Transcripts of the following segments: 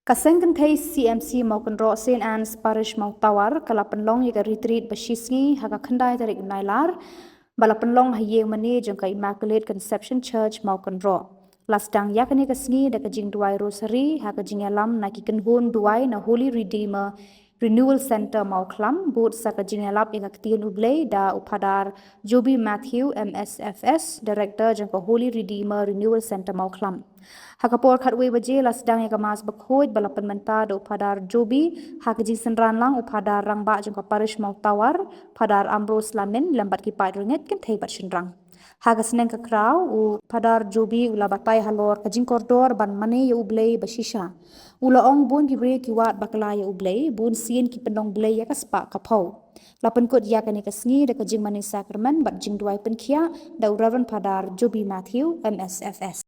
Kasengkan thai CMC maukan ro St. Anne's Parish mau tawar kalapan long yaga retreat bashisngi haga khandai tarik nailar balapan long haye mani jangka Immaculate Conception Church maukan ro lastang yakani kasngi daka jing duai rosary haga jing alam naki kenhun duai na Holy Redeemer Renewal Center Mauklam boot saka jing alap yaga ktian ublay da upadar Joby Matthew MSFS Director jangka Holy Redeemer Renewal Center Mauklam Hakapor khatwe baje lasdang yaga mas bakhoj balapan menta do upadar Joby haka jing senran lang upadar rangba jangka parish mau tawar padar Ambrose Lamin lambat ki pai ringet ken thai bat shinrang Haga seneng ka kraw u padar Joby ula batai halor kajing koridor ban mane ya ublay bashisha ula ong bun ki bre ki wat bakla ya ublay bun sien ki pendong blay ya kaspa kapau lapan kot ya kani kasngi da kajing mane sacrament bat jing duai penkia da Reverend padar Joby Matthew MSFS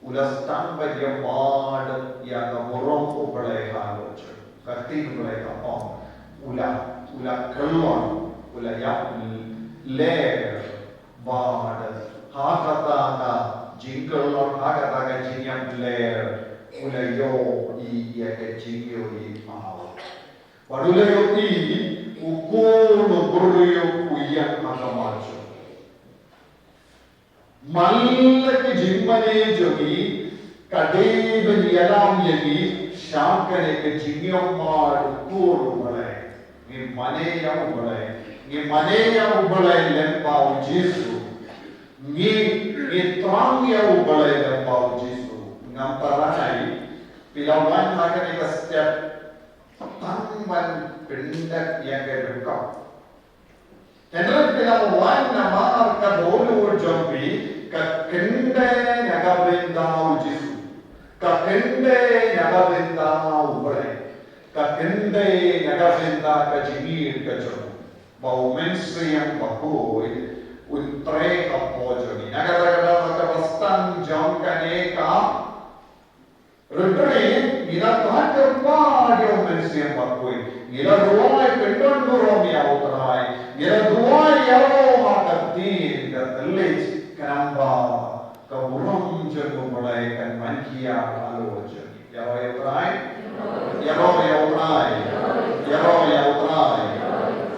Ulas tambah dia mad yang borong ubelai halus, kating ubelai kapong, ulah kelon, ulah yang ler mad, hakata jingkel hakata jingyam ler, ulah yo ia ke jingyo I mau. Padahal yo I ukur beryo uyang makamaju. Malak jimmane jogi kadai belialam yagi shankane ke jimmyo mar ukur balai. Ni mane ya balai lempau Yesu. Ni terang ya balai lempau Yesu. Ngamparanai pilawan hakane ke setiap tangban pendak yang kedukau. Hendak pilawan nama kadolu jambi kakende nagabendau Yesu. Kakende nagabendau balai. Kakende nagabenda kajimir kajong. Bau mensri yang bakoi untre kapojoni. Nagada kapastan jong kaneka Retreat, nila Tuhan kerpa dia mensri yang bakoi. Nila ruai pendon durom yang utrai. Nila ruai yaro makatin katelis kenamba kaburam jenggu mulai kan mankia lalu jeng. Yaro yang utrai.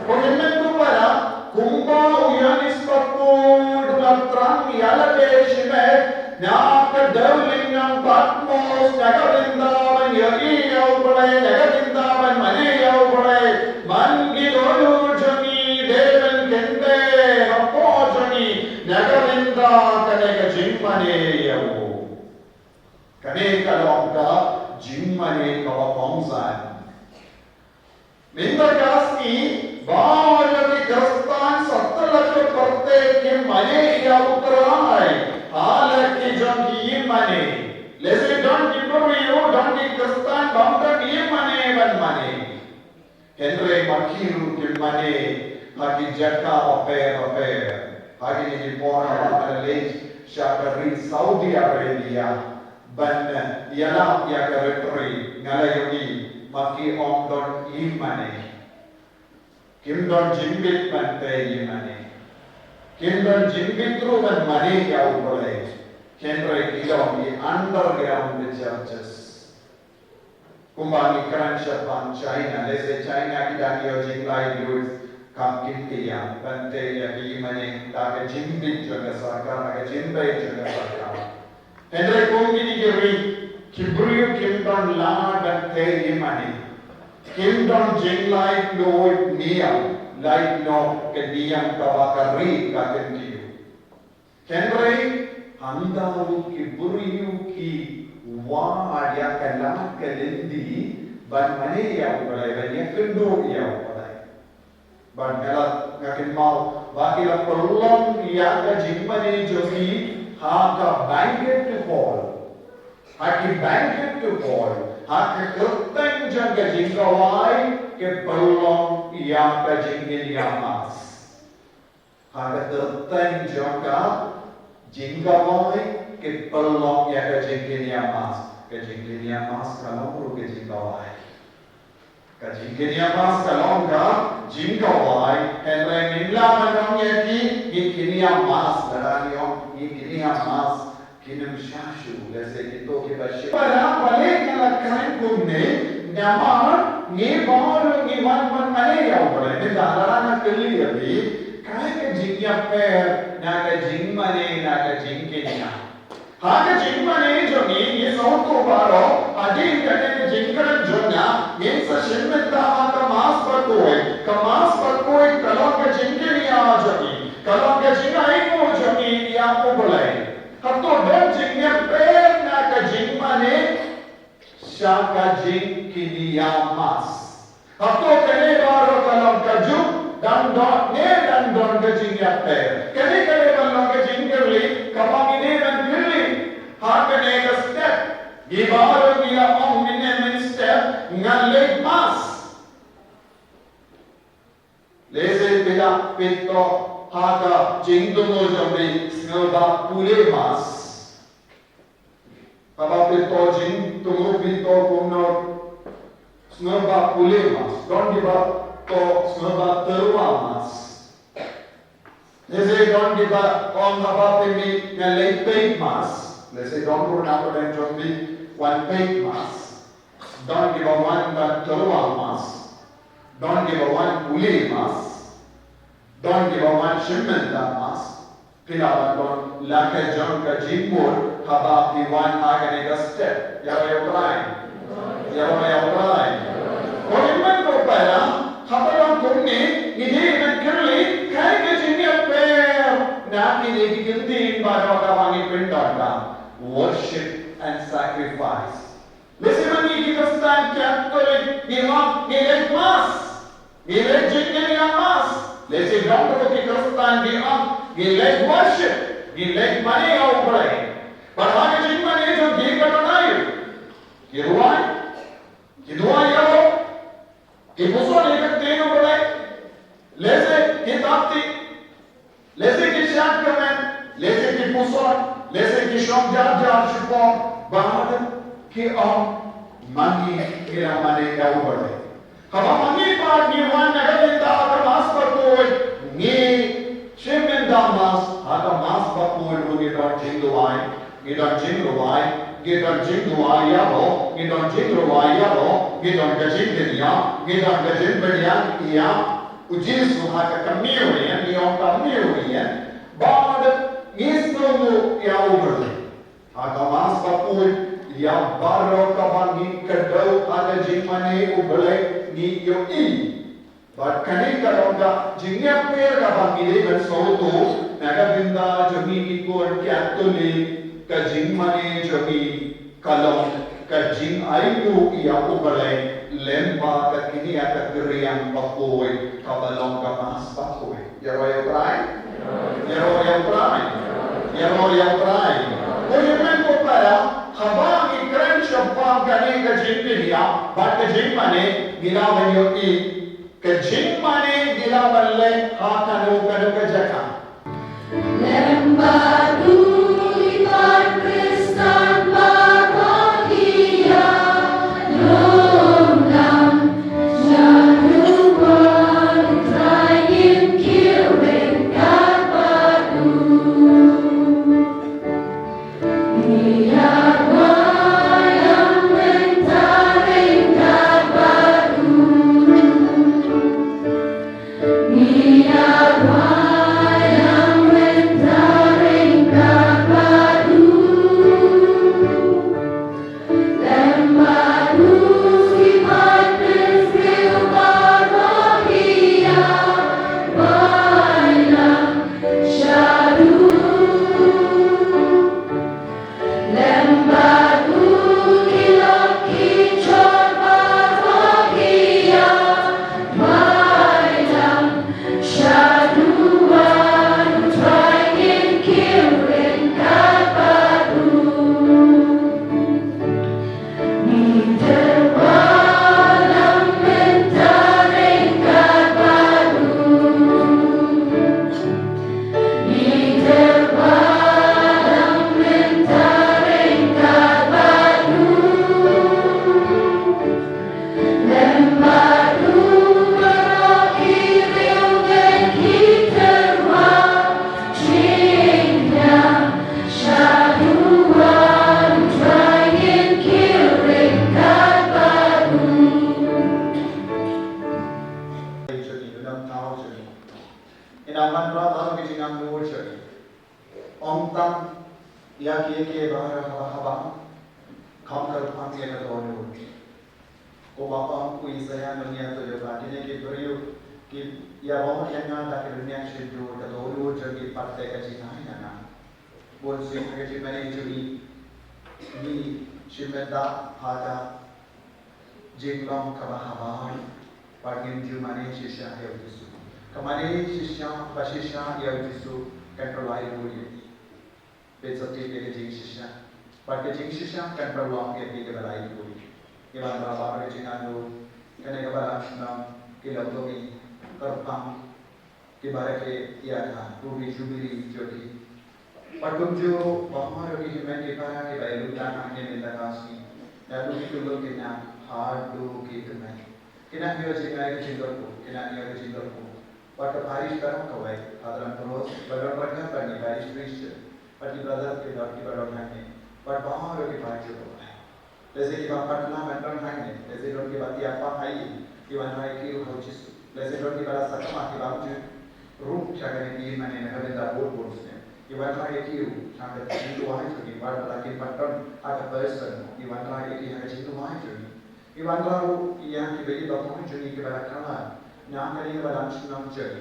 Komitmen tu pada kumpa uyanis pakul dalam yalade shimet nak kedaling yang patmos nagarindaman yai yau boleh nagarindaman mane yau boleh mangi dolu jami devan kente hapo jami nagarinda kane ka jimmane yau kane ka longka jimmane kawapongsan minta kasih bahwa di Kristan setelah kepertek ke mana ia uterai halat ke janji mana lese janji beriu janji Kristan bangsa dia mana ban mana Henry makiru ke mana hagi jaka apa hagi ni pora pada lej syakari Saudi Arabia ban ialah ia keretri ngalayoni maki ondon imane Kimdon jimbit bante imane. Kimdon jimbit ru ban mane kya ubale. Kendra kilo di underground churches. Kumbani Krancha pan China. Lese China kita kyo jinglai duit kam kinti yang bante ya imane. Take jimbit jaga sarkar. Take jimbit jaga sarkar. Kendra kumbini kiri. Kibriu kimdon lama bante imane. Kimdon jinglai Lord niam, like no kediam kawakari kakentiu. Kenrei handaru ki buriu ki wadia kalam kalendi ban mane ya ubalai ban yakendo ya ubalai. Ban kala ngakin mau bakila perlong ya ka jimmane jogi ha ka banquet to fall. Haki banquet to fall. Haki kerteng jaga jinggawai ke pelong yang ke jinggin yamas. Haki kerteng jaga jinggawai ke pelong yang ke jinggin yamas. Ke jinggin yamas kalau perlu ke jinggawai. Ke jinggin yamas kalau enggak jinggawai. Henry minla manong yaki ikini yamas. Darani yung ikini yamas. Kinam shashu, lese kita kita. Pada balik kalau kain kumne, nyamar ni baru ni wan mana ya boleh. Ni dalam nak keli abi, kain ke jingya per, nak ke jing mane, nak ke jing kenya. Hak jing mane jo ni sauto baru, adi kene jingkran jo na, ni session dah kemas berkoi kalau ke jing kenya jo ni, kalau ke jing aimu jo ni yang boleh. Hato don jingnya per na ka jing mane syaka jing kiniyamas. Hato kene baro kalong kaju dan don ka jingnya per. Kene balong ka jing kerli kamang ini dan kerli. Hakane ka step. Di baro dia ong min step ngaleg mas. Lese bila pito haka jingdo mo jambi snelba pule mas Papa pito jing tungu pito kunor snurba pule mas. Don't give up to snurba terwa mas. They say don't give up on papa pimi na late pay mas. They say don't go now but don't be one pay mas. Don't give up one terwa mas. Don't give up one pule mas. Don't give up one shimenda mas. Pila don laka jong ka jingmur haba piwan agane ka step. Yaro try. Yaro try. Koiman ko para haba don kumni nidi man kirli kai ka jingya per na kini gindi baro ka wangi pinda worship and sacrifice. Listen mani ki kastan Catholic nilek mas. Nilek jingya mas. Listen doctor ki kastan we like worship, we like money outplay. But how is it money to give it alive? Kiduai yao, kipuso lekak teno balay. Lese kitapti, lese kishat kamen, lese kipuso, lese kishom jar shipon, bahad ki mani kira mane yao balay. Haba mani part ni wan nagalinda akamas parkoy ni Shimmen damas, haka mas bakul lu gidan jingluai, gidan jingluai yabo, gidan jingluai yabo, gidan gajin dunia, gidan gajin berian iya, ujis lu haka kamiuian, iong kamiuian, bad isnu ya uberle, haka mas bakul ya baro kabangi kedau ada jingmane uberle ni yo i. But kaning karonga jingya per ka bangile ban soto naga binda jami ni ko Catholic ka jingmane jami kalong ka jing aiku iya ubale lemba ka kini aka kriang pakoy ka balong ka mas pakoy yaro ya try oyemen ko para haba ni kren shapang kaning ka jingya but ka jingmane gilawan yo i Kajing mane gila balle hakanu kanu kajaka. Lembadu lipat Kristan bahagia, lomlam jaduan trayin kiring kapadu. Biar wayang mentaring kapadu. Biar wayang mentaring kapadu, lembadu lipat Kristil bahagia, wayang syadu. Lembadu ilok kicor bahagia, wayang syaduan trayin kiring kapadu. Ni terwalang mentaring kapadu, ni terwalang mentaring kapadu. Lembadu merokiril dan kiterwa, cingnya syaduan trayin kiring kapadu. Inaman rathal ke jinam nur chari. Om tam ya ke bahar haba kham kar phang ye ka donu. Ko bapa kui saya dunia to jo batine ke beriu ki ya bapa yang ta ke dunia shidu ka donu chari patte ka jinai na. Bol sing ke jinai juri ni shimeda hada jinglong ka bahaba pagin jumane shisha he udisu. Kamane shisha bashisha ya udisu control ai boli. Bezati ke jing shisha. Pagin jing shisha control wa ke ke balai boli. Iwan bapa ke jinanu kene ka bala na ke labdogi karpam ke bare ke ya ka rubi jubili jodi Patunjuk bahwa lagi human di para ke bayu dan hanya melakasi. Lalu itu lo kena hadu kita mai. Kena dia cintai ke cintaku, kena dia ke cintaku. Pada Paris terang kawai, adalah terus berapa bagi Paris Christian. Pada brother ke baru hanya. Pada bahwa lagi baca kawai. जैसे कि बाप Patna matron खाएंगे जैसे लोग की बात आप खाइए कि वहाँ की होचिस जैसे लोग की बात सकमा की बात जो रूप चाहे कि मैंने नगर दा बोर्ड से कि वहाँ की चाहे चिंतु वहाँ जो कि बात लगे पटन आगे पर्सन कि वहाँ की हमें चिंतु वहाँ जो कि वहाँ वो यहाँ की बेटी बाप वहाँ जो कि बात करना नाम करेंगे बात अंश नाम जो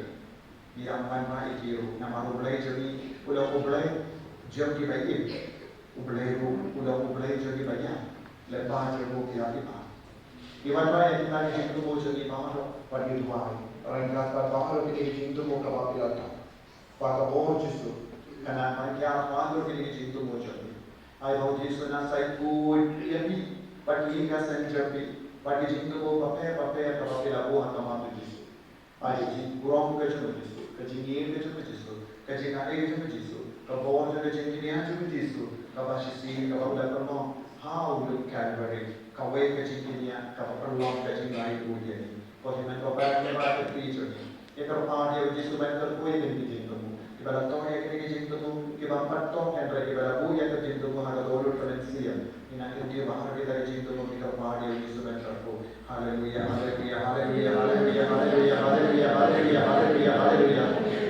कि हम वहाँ की नाम उबले जो कि उला उबले जो कि बेटी उबले जो कि बेटी lepas jauh kita kita. Iwan raya kita ni cintu mo jadi bahar pada tuai. Orang kata bahar kita cintu mo kawan kita tak. Pada bahar jisu. Karena mereka bahar kita cintu mo jadi. Ayah bahar jisu na saya pun ini pada ini kan jadi. Pada cintu mo pape kawan kita bahar kamar jisu. Ayah jisu kurang kecil jisu. Kecil ni kecil jisu. Kecil ni kecil jisu. Kawan jadi kecil ni kecil jisu. Kawan sisi kawan belakang mo. How look Calvary, kawai kecilnya, kawai perluan kecilnya itu dia. Kalau kita baca baca teacher ni, ekor dia uji supaya terkui dengan cintamu. Kita tahu yang ini cintamu, kita patut yang kita lalu yang cintamu ada dulu potensial. Ini dia bahar kita cintamu kita dia uji supaya terkui. Haleluya, haleluya, haleluya, haleluya, haleluya, haleluya, haleluya, haleluya, haleluya.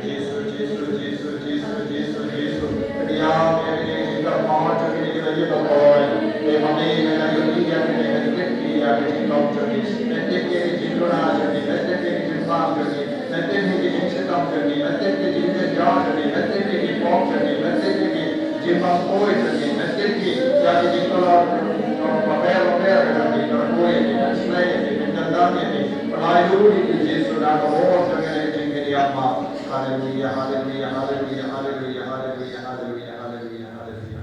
Yesus, Yesus, Yesus, Yesus, Yesus, Yesus. Dia yang kita bahar jadi kita jadi terkui. Mami mengaji dia mengaji dia berjumpa jadi, nanti dia berjumpa jadi, nanti dia berjumpa jadi, nanti dia berjumpa jadi, nanti dia berjumpa jadi, nanti dia berjumpa jadi, nanti dia berjumpa koi jadi, nanti dia jadi kalau papel jadi, kalau koi jadi, selai jadi, mendadak jadi, pelayu itu Yesus dah kau jangan jadi dia apa, haleluya, haleluya, haleluya, haleluya, haleluya, haleluya, haleluya, haleluya.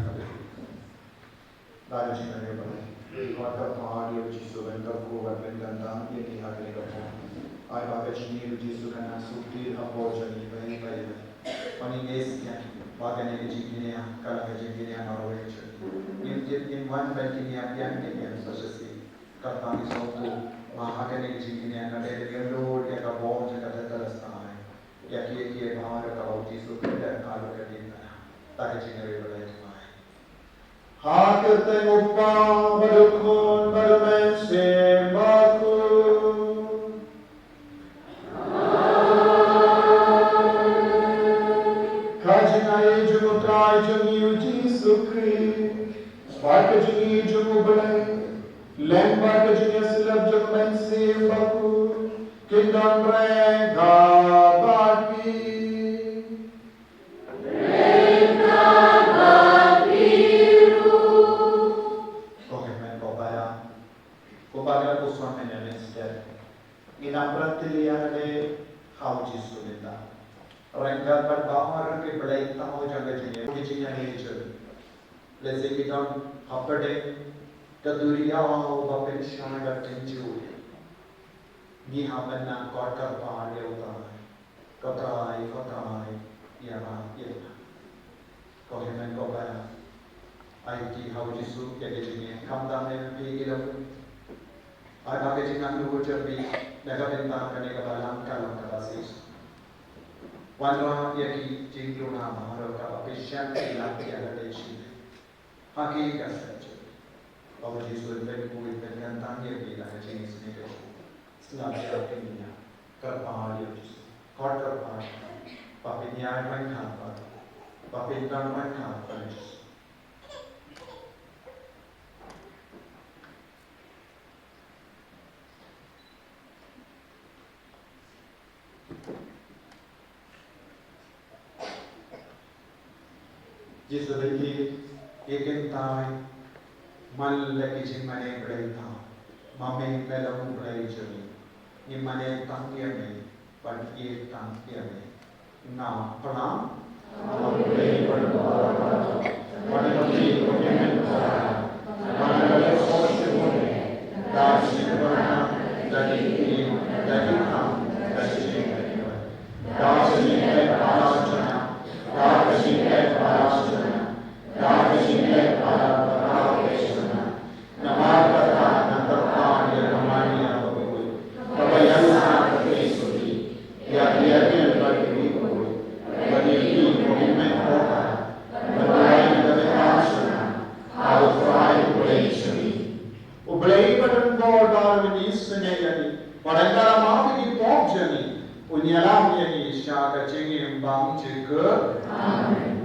Lalu kita ni apa? Kita pahari ujisu bentuk kuat bentuk ini hari kita. Ayat baca ini ujisu kerana suci apa jadi baik. Paningesnya bagian ini jiknya kalau jiknya Norway. In one banking yang yang sosiasi. Kalau suatu bahagian ini jiknya ada yang load yang kabur yang kata terasa. Ya kia bahar kalau ujisu kita kalau kita tak jiknya boleh. Hak tengupah berukun bermensi baku. Kajinai jumutrai jungi uji sukri. Sparka jungi jumubelai. Lembar jungi silap jummensi baku. Kindan rega baki. Kumbaga kuswa menene sted. Ina pratiliya ne hauji sunita. Renggal par bahar ke belai tamo jaga jine. Kujinya nature. Let's say kita hapade kaduriya wa bapen shana ga tenju. Ni habanna korkar pahade uta. Kotrai ya ya. Ko hemen ko baya. IT hauji su ke jine. Kamda ne pe ilam. Ada kejinan luar cerbi, negara bintang kerana kebalan kalau kebasis. Wala yaki jingkru nama harap kapasian ilah tiada desi. Hakikat saja. Bahawa Yesus berkuih bergantung dia bila jenis ini. Selama ini, kerana Yesus, kerana papinya mereka, papinya mereka Yesus. जिस व्यक्ति एक ताई मन लगी जिम्मने बड़े था मामे पहला बड़े चली ये मने तांगिया में पर ये तांगिया में ना पढ़ा बड़े लगी कोई में मन लगे सोच बोले दासी बना दही था दासी है आलोचना दासी है आलोचना senayani, padangkala mahu di pop jani, unyalam yani syaga jengi bang jika. Amen.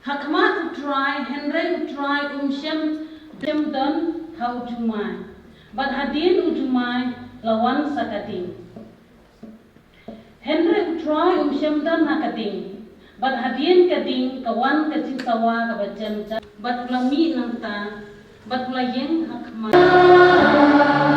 Hakmat utrai, Henry utrai, dem don hau jumai. But hadin ujumai lawan sakating. Henry utrai dan nakating. But hadin kading kawan kacing sawa kabajam. But ulami nang ta, but ulayeng hakmat. Yeah.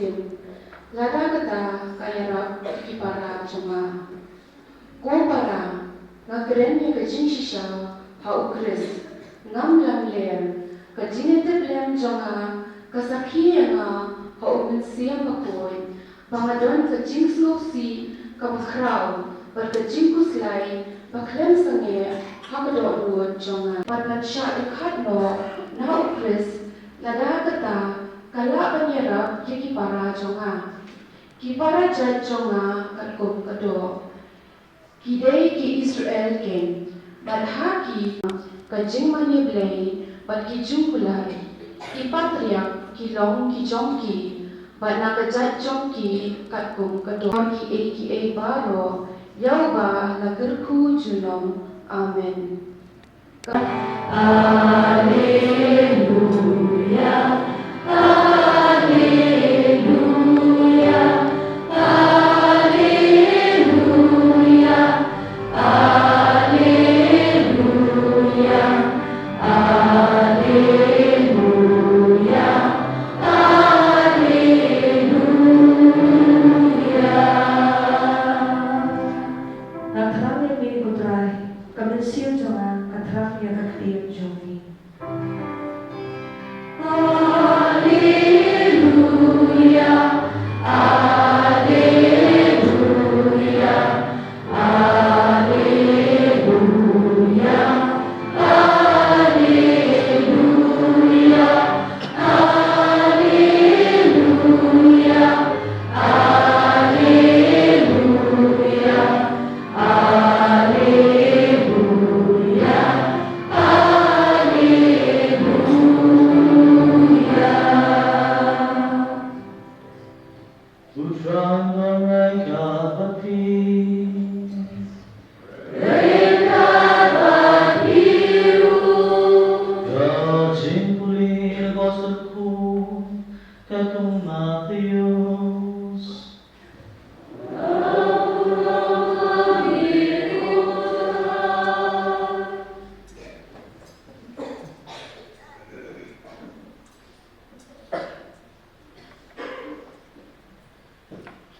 Muslim. Lada kata kaya rap ki para chunga. Ko para ngagren ni kajing shisha ha ukris ngam lam ler kajing te blem chunga kasakhi nga ha umin siam makoy pangadon kajing snopsi kamkrau bar kajing kuslai baklem sange ha kador ruot chunga par sha ikhat no na ukris lada kata kala banyera ki para chunga. Kipara jat jonga katkum kado. Kidei ki Israel ken. Badha ki kajing mani blei. Bad ki jungkulai. Kipatriak ki long ki jongki. Bad na kajat jongki katkum kado. Ki e baro. Yau ba lagerku junong. Amen. Alleluia.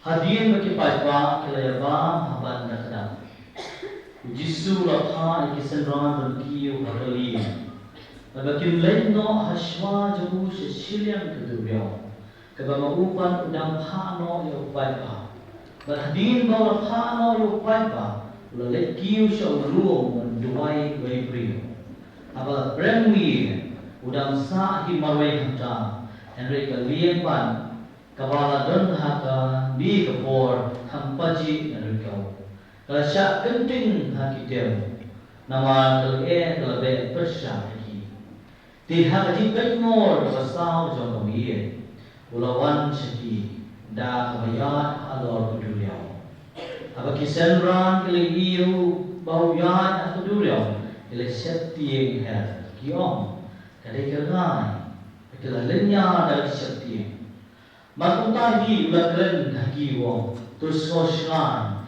Hadian bagi pajwa kelayaba haban nakda. Jisu lapha ikisenran berkiu hakali. Nabakim leno hashwa jamu sesilyang kedubyo. Kabama upan udang pano yo pajwa. Berhadin bawa pano yo pajwa. Ulalek kiu sya uruong menduai waibrio. Abal bremwi udang sa himarway hanta. Henry kaliempan kabala don haka di kapor hampaji narikau. Kalasya genting hakitem nama kalke kalabe persya haki. Ti hakaji petmor pasau jong kamiye. Ulawan syaki da kabayat alor kuduliau. Abaki senran kaligiu bau yat kuduliau. Ile syati her kiom kadai kagai. Kelalinya dari syati. Makutahi ulakren haki wong terus kosyan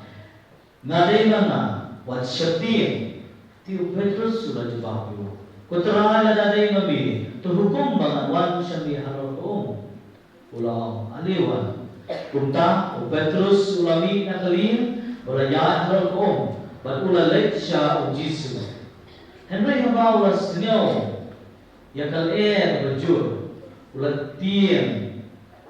ngadai mana wat syati tiu Petrus sudah jebak kuterai ladai mami tu hukum bangan wan syami harokum ulau aliwan kumta Petrus ulami nakali ulayat harokum bat ulalek sya ujisu henry haba ulas senyo yakal berjur ulat tiang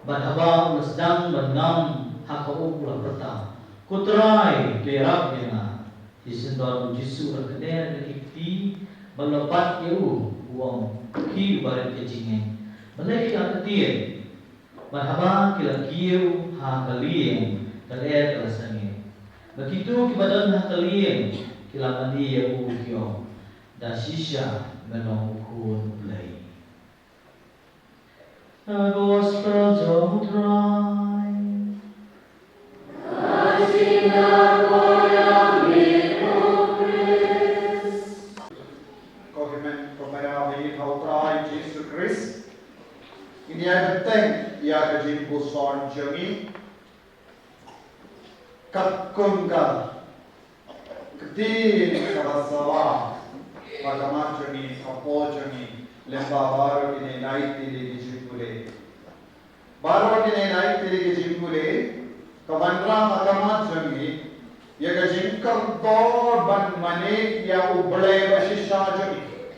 Badhaba ulasdang badngam hakau ulah perta. Kutrai kerak yana. Hisendor Jisu berkeder berikti balapat yau uang ki barat kecingeng. Balai ketir. Badhaba kila kiu hakalien kaler kalasange. Begitu kibadan hakalien kila mandi yau kio. Dasisha menong kun play. The gospel don't try. Kohimen pemerahi hautrai Yesus Kristus. Ini ada teng ia kejim buson jengi. Katkum ka ketir kawasawa. Bagaimana jengi kapo jengi lemba baru ini naik di Jepure. Baru ini naik Kabanra makamat jangi ya gajingkar dor ban mane ya ublay bashisha jangi.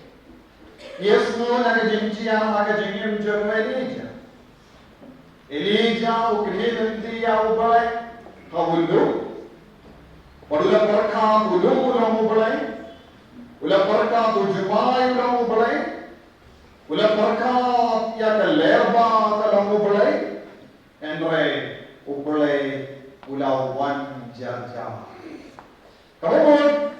Yes mo na gajingchiya na gajingim jangi Elijah. Elijah ukrihinti ya ublay kawulu. Padula perka ulu ulam ublay. Ula perka tujumay ulam ublay. Ula perka ya kalerba kalam ublay. Andre ublay ulawan jaja. Kemudian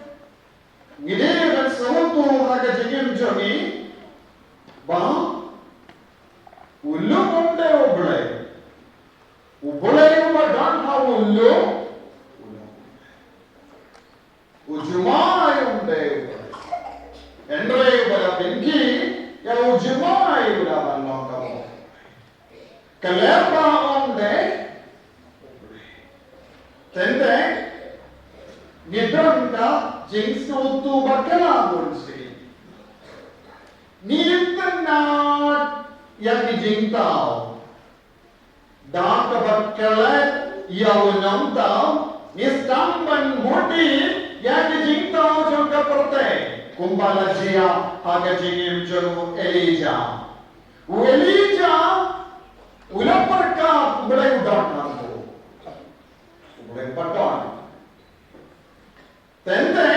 ngide dan sewaktu raga jengim jangi bah ulu onde ublay umadan ha ulu ujumay onde Andre ubala bengi ya ujumay ulawan kamu kalerba onde Tende Nidranda jinx utu bakala bolsi Nitnat yaki jingtao Dak bakala yaunam tao Nistamban moti yaki jingtao jangka perte Kumbala jia haga jingim janu Elijah Ulaparka ulay udat nanto Ulay paton Tende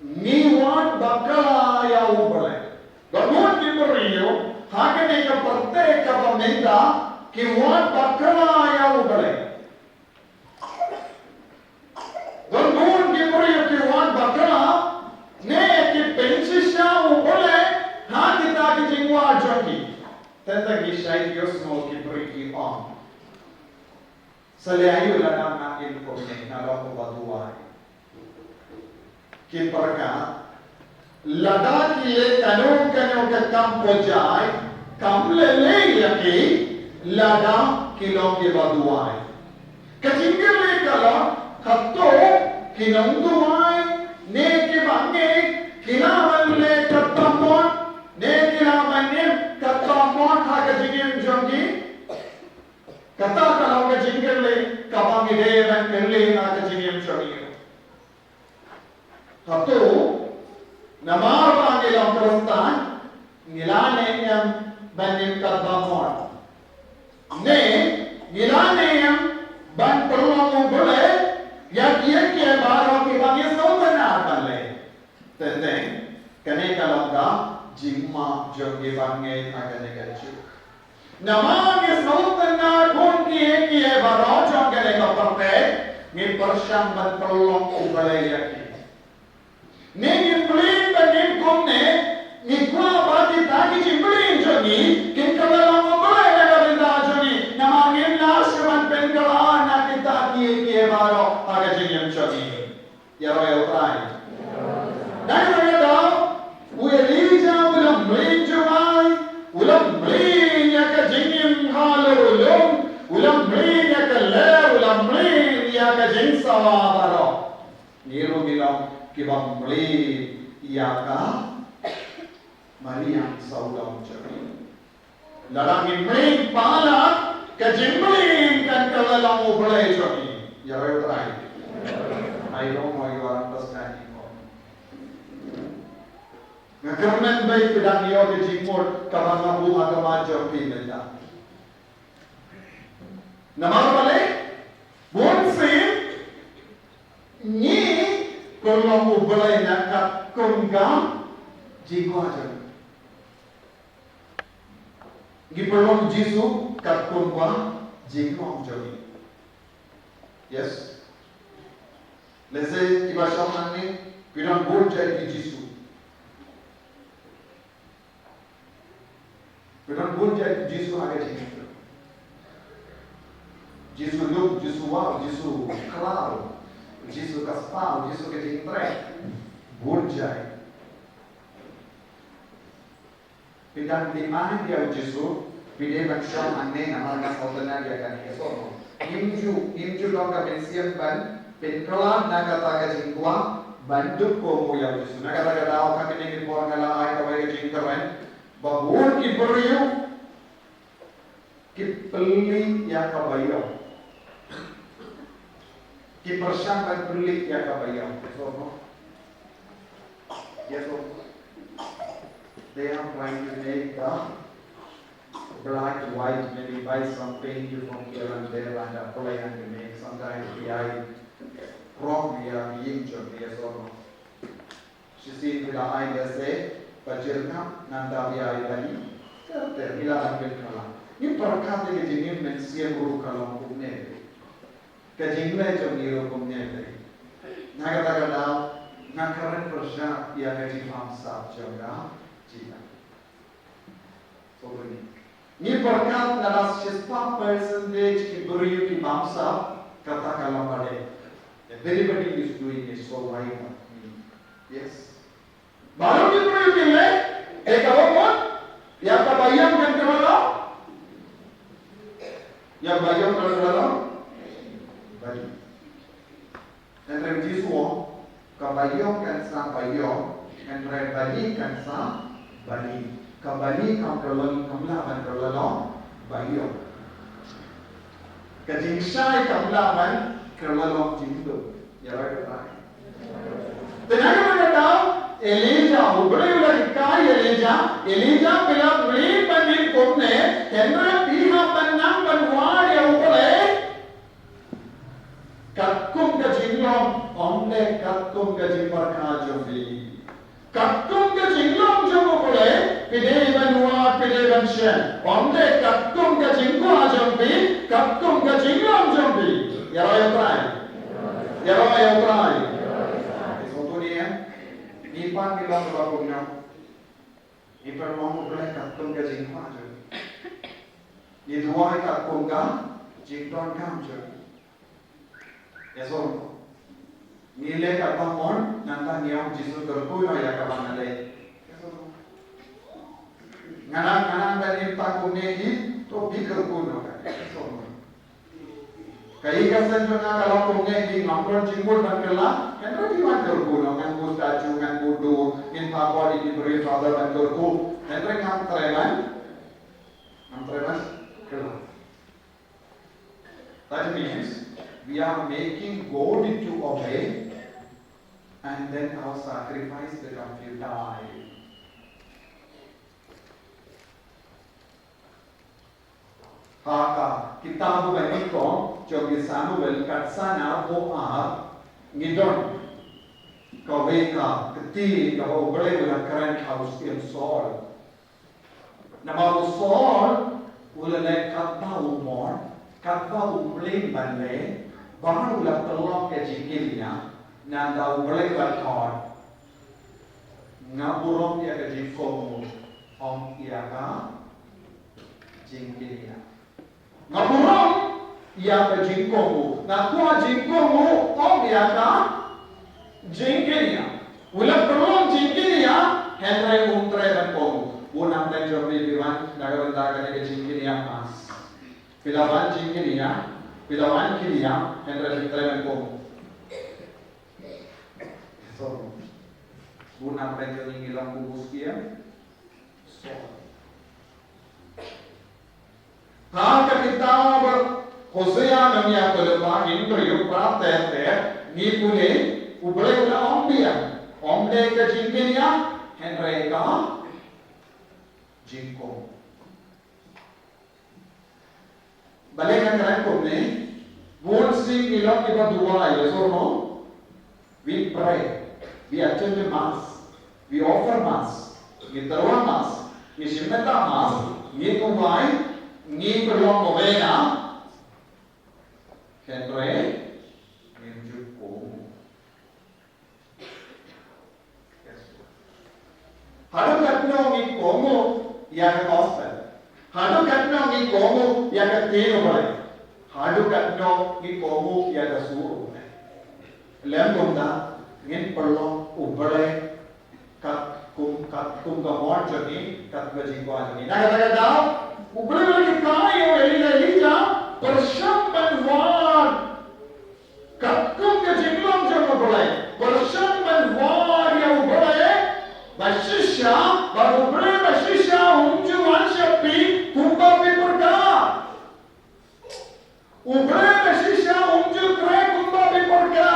Niwan bakala ya ubale Ganon kiburiyo Hagane ka parte ka pamenda Kiwan bakala ya ubale Ganon kiburiyo kiwan bakala Ne ki pensisya ubale Hagita ki jingwa joki Tenda ki shay Diyos mo kiburi on Salayayo lang ang aking kone na loko baduay. Kiparka, ladaki le kanong ka kampo jay, kamlele yaki, lada kilong baduay. Katinggal le kala, kato, kinong duay, ne kibange, kilaman le katamon, ne kilaman ne katamon, hakajingin jongi, Kata kalau kejingkir le, kapang ide dan kerle na kejingim choriyo. Satu, namar pangilang perastaan, ngilane yang banding kadamon. Ne, ngilane yang ban perlu boleh, yang kia baru kibangis nonton apa le. Tentang, kene kalau dah jingma jogi bangai agak negatif. Namanya sultan na pun kiye barajon kene kaparte ni persyam ban perlong ubale yaki ni blin ban ni komne ni kwa bati taki jimblin joni kin kala ubale na kabinda joni namanya nasman pen kala na kita kiye baro aga jinyam joni ya roy utrai dai roy da Elijah ulam blin jomai ulam blin Jingim halu ulam blin ya keler ulam blin ya ke jingsawa baro niru bilang kibang blin ya ka Maria saulam ceri ladangin blin pala ke jingblin kan kalalang ublay ceri ya rayo try I don't know you are understanding Ngakaman bay pedang iyo ke jingmod kabang bunga kamajo pinenda. Namar balik, bonsin ni kalau ubelai nak konggang jingwajan. Gipelong Jisu kat konggang jingwajan. Yes. Lese ibasam nani pinang boleh di Jisu. Pinang boleh Jisu ada jingwajan. Jisu look, Jisu wow, Jisu claro, Jisu caspal, Jisu que tem tre, burjai. Pindang lima dia Jisu, pide bangsam aneh nama kasautan dia kan kesono. Imju dong kabensian ban, penkelan naga taga jingkua, banduk komo ya Jisu. Naga taga tahu kaki ni por ngala ay kawai jingkaran, babur ki beriu. ki peli ya kabayo, ki persiapan peli ya kabayo. Yes, they are trying to make the black, white, maybe buy some paint from here and there and apply and make. Sometimes we are wrong, we are being judged, yes or no. She see with the eye, they say, Bajirna, Nanda Vyai Bali, Mila Ambel Kala. You perkate ke jingin mensia guru kalam kumne, ke jingle jomiro kumne. Naga Nakaran Persha yang ngaji famsa jaga cita. So ini berkat dalam 6% ki beriu ki famsa kata kalam pada. Everybody is doing it, so why not me? Yes. Baru ki beriu ki le, kawan yang kabayang kan kerana, yang bayang kerana, bagi. Dan remji suo. Kabayong kan sa bayong, and bali kan sa bali. Kabali kam kerlong kamlaban kerlong bayong. Kajingsay kamlaban kerlong jingdo. Yarai kata. Tenaga mana tahu? Elijah, ubray ulah kai Elijah bila beli pandin kumne, kendra piha panang panwar ya ubray. Kakung ka jinglong, omne kakung ka jingpar jombi. Kakung ka jinglong jomo pole, pide banwa pide banshen. Omne kakung ka jingwa jombi, kakung ka jinglong jombi. Yaro try. Soto ni nipan bilang bagongnya. Nipan mau pole kakung ka jingwa jombi. Ni dua kakung ka jington kam jombi. Eso, nile kata mon, nanta niam jisu terku no ya kapan nale. Eso, ngana dari takune hi, to pikir kuno kan. Eso, kai kasan jona kalau kumne hi ngapron jingul dan kela, kan roti wan terku no, kan ku statu, kan ku do, in papor ini beri father dan terku, kan rek ngam treman kela. That means we are making God to obey, and then our sacrifice becomes futile. Haka kitab bani ko jogi Samuel katsana ho ngidon kaweka keti kawa ubale wala current house in Saul. Nama Saul wala le katba umor katba umlin banle. Baru lah telok ke jingkilnya, nanda ubalik baton, ngaburong ya ke jingkomu, om iya ka jingkilnya. Ngaburong ya ke jingkomu, nakua jingkomu, om iya ka jingkilnya. Ulah telok jingkilnya, henry umtre dan komu. Unang dan jombi biwan, naga ke jingkilnya mas. Pilawan jingkilnya. Pilawan kilia, henry tremen komu. So, bunang penjoni ngilang kubus kia. So, haka kita Hosea namanya kelepa indriyo pratete ni pune ubale ula omde ke jingkinya henry ka jingko. Balik ang karen ko ni, won't see ilang iba dua, yes or no? We pray, we attend the mass, we offer mass, we terwa mass, we simeta mass, we kumai, we berlong novena, henry, menjuk komu. Hadu katno ni komu yang gospel. Hadu katno ni komu yang ketino boleh. Hadu katno ni komu yang kesuru boleh. Lem dah ngin perlu ubale kat kum gawon jadi kat bajingwa jadi. Naga dah ubale lagi kayu Elija persiapan war kat kum kejinglang jangan boleh. Persiapan war yang ubale basisha baru ubale basisha unju ansyapi kumpa piperka. Ubre Meshisha Umju Kre Kumba Biporka.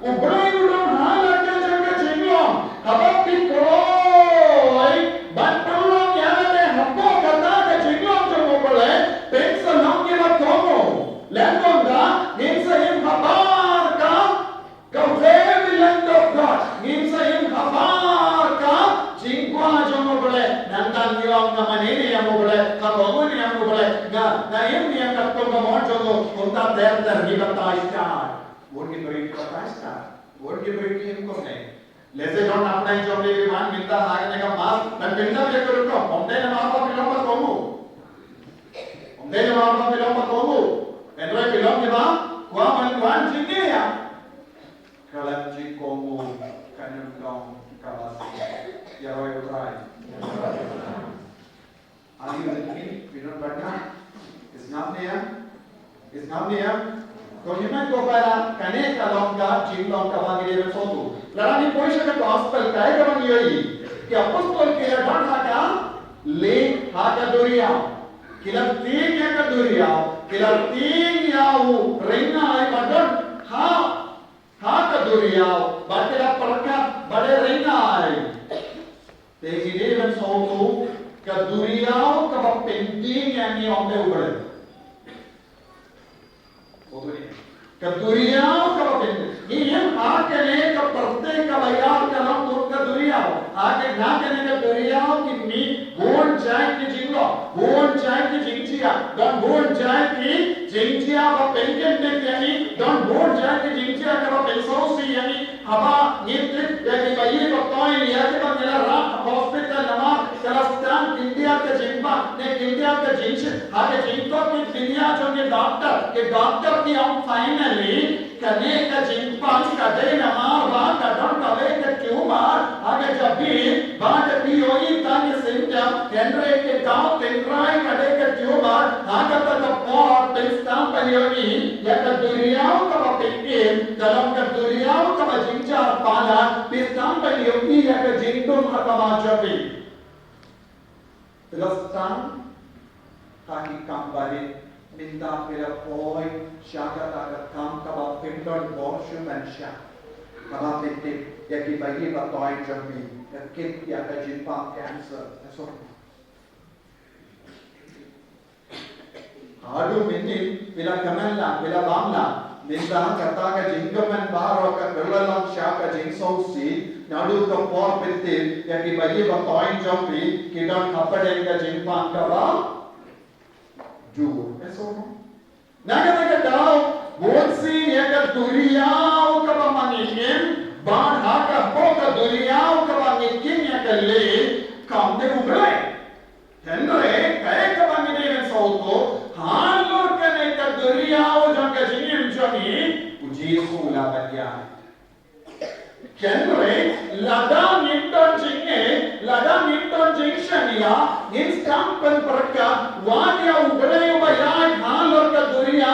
Ubre Udon Halaka Janga Jinglong. Habak Bikoroi. Bantulang Yale Hapo Kata Ka Jinglong Jumobole. Pensa Nong Yama Tomo. Lengonda. Nimsa Yim Habar Ka. Ka very land of God. Nimsa Yim Habar Ka. Jingwa Jumobole. Nandan Yong Namanini Yamobole. Kamomuni Yamobole. Na Yim Yam Kaptonga Monjogo. Unta Derder Gibatai. Won't give break for Christ. Won't give break him for me. Let's say don't apply job everyone with the high mask. But when the paper come, on the Mama Piloma Komu. On the Mama Piloma Komu. And I belong to Mam, Quam and Jinea. Kalachi Komu, Kanum Dong, Kalasi. Yaroi try. Are you with me? We don't but now. It's not near. It's not near. Kohiman Kopara, Kaneka Longa, Jim Longa Vangere Sotu. Larani Poisha the Gospel, Kaikavan Yoi. The Apostle Kira Don Haka, Le Haka Duria. Kila Ting Yaka Duria. Kila Ting Yau, Reina, Madon, Haka Duria, Batela Parka, Bade Reina. They even Sotu, Kaduria, Kaba Penting and Yom Kaduriya kabin. Ini hakene ka प्रत्येक का bayar का नाम तो kaduriya. आगे ना करने का kaduriya कितनी बोल जाए कि जिंगलो, बोल जाए कि जिंगचिया, डॉन बोल जाए कि जिंगचिया का पेंशन दे यानी डॉन बोल जाए कि जिंगचिया का पेंशों से यानी हवा नित्य यानी बाई का पॉइंट या के बाद मेरा रात हॉस्पिटल नमा कलास्तान इंडिया का जिंबा ने इंडिया का जिंच आगे जिंको की दुनिया जो के डॉक्टर की हम फाइनली कने का जिंपा का दे नमा बात का डॉन का वे का ट्यूमर आगे जब भी बात पीओई ताकि सिम्टम केंद्रे के गांव केंद्राई का दे का ट्यूमर आगे तक पॉट पेस्टाम परियोगी या का दुनियाओं का पेंके दाlam का दुनियाओं का जिंचा पाला पेस्टाम परियोगी या का जिंटों का माचोपी Pelastan kaki kambari minta pela poi shaka taga kam kaba pindon borshu mansha kaba pitti yaki bagi ba toy jambi yakit ya ka jimpa cancer so adu minni pela kamalla pela bamla minta kata ka jingaman baro ka berlalam shaka jingso si Nadu ka por pitti yaki bagi ba toy jambi kidan kapade ka jimpa kaba do eso naga dao bolsi yaka duriyao kaba manikin ban haka boka duriyao kaba nikin yaka le kamde ubre henre kay kaba ngine sauto hanlor kane ka duriyao janga jinim jani ujisu la badya Henry, Lada Nipton Jinshania, Instampan Perka, Wadia Ugreo Bayai, Halor Kaduria,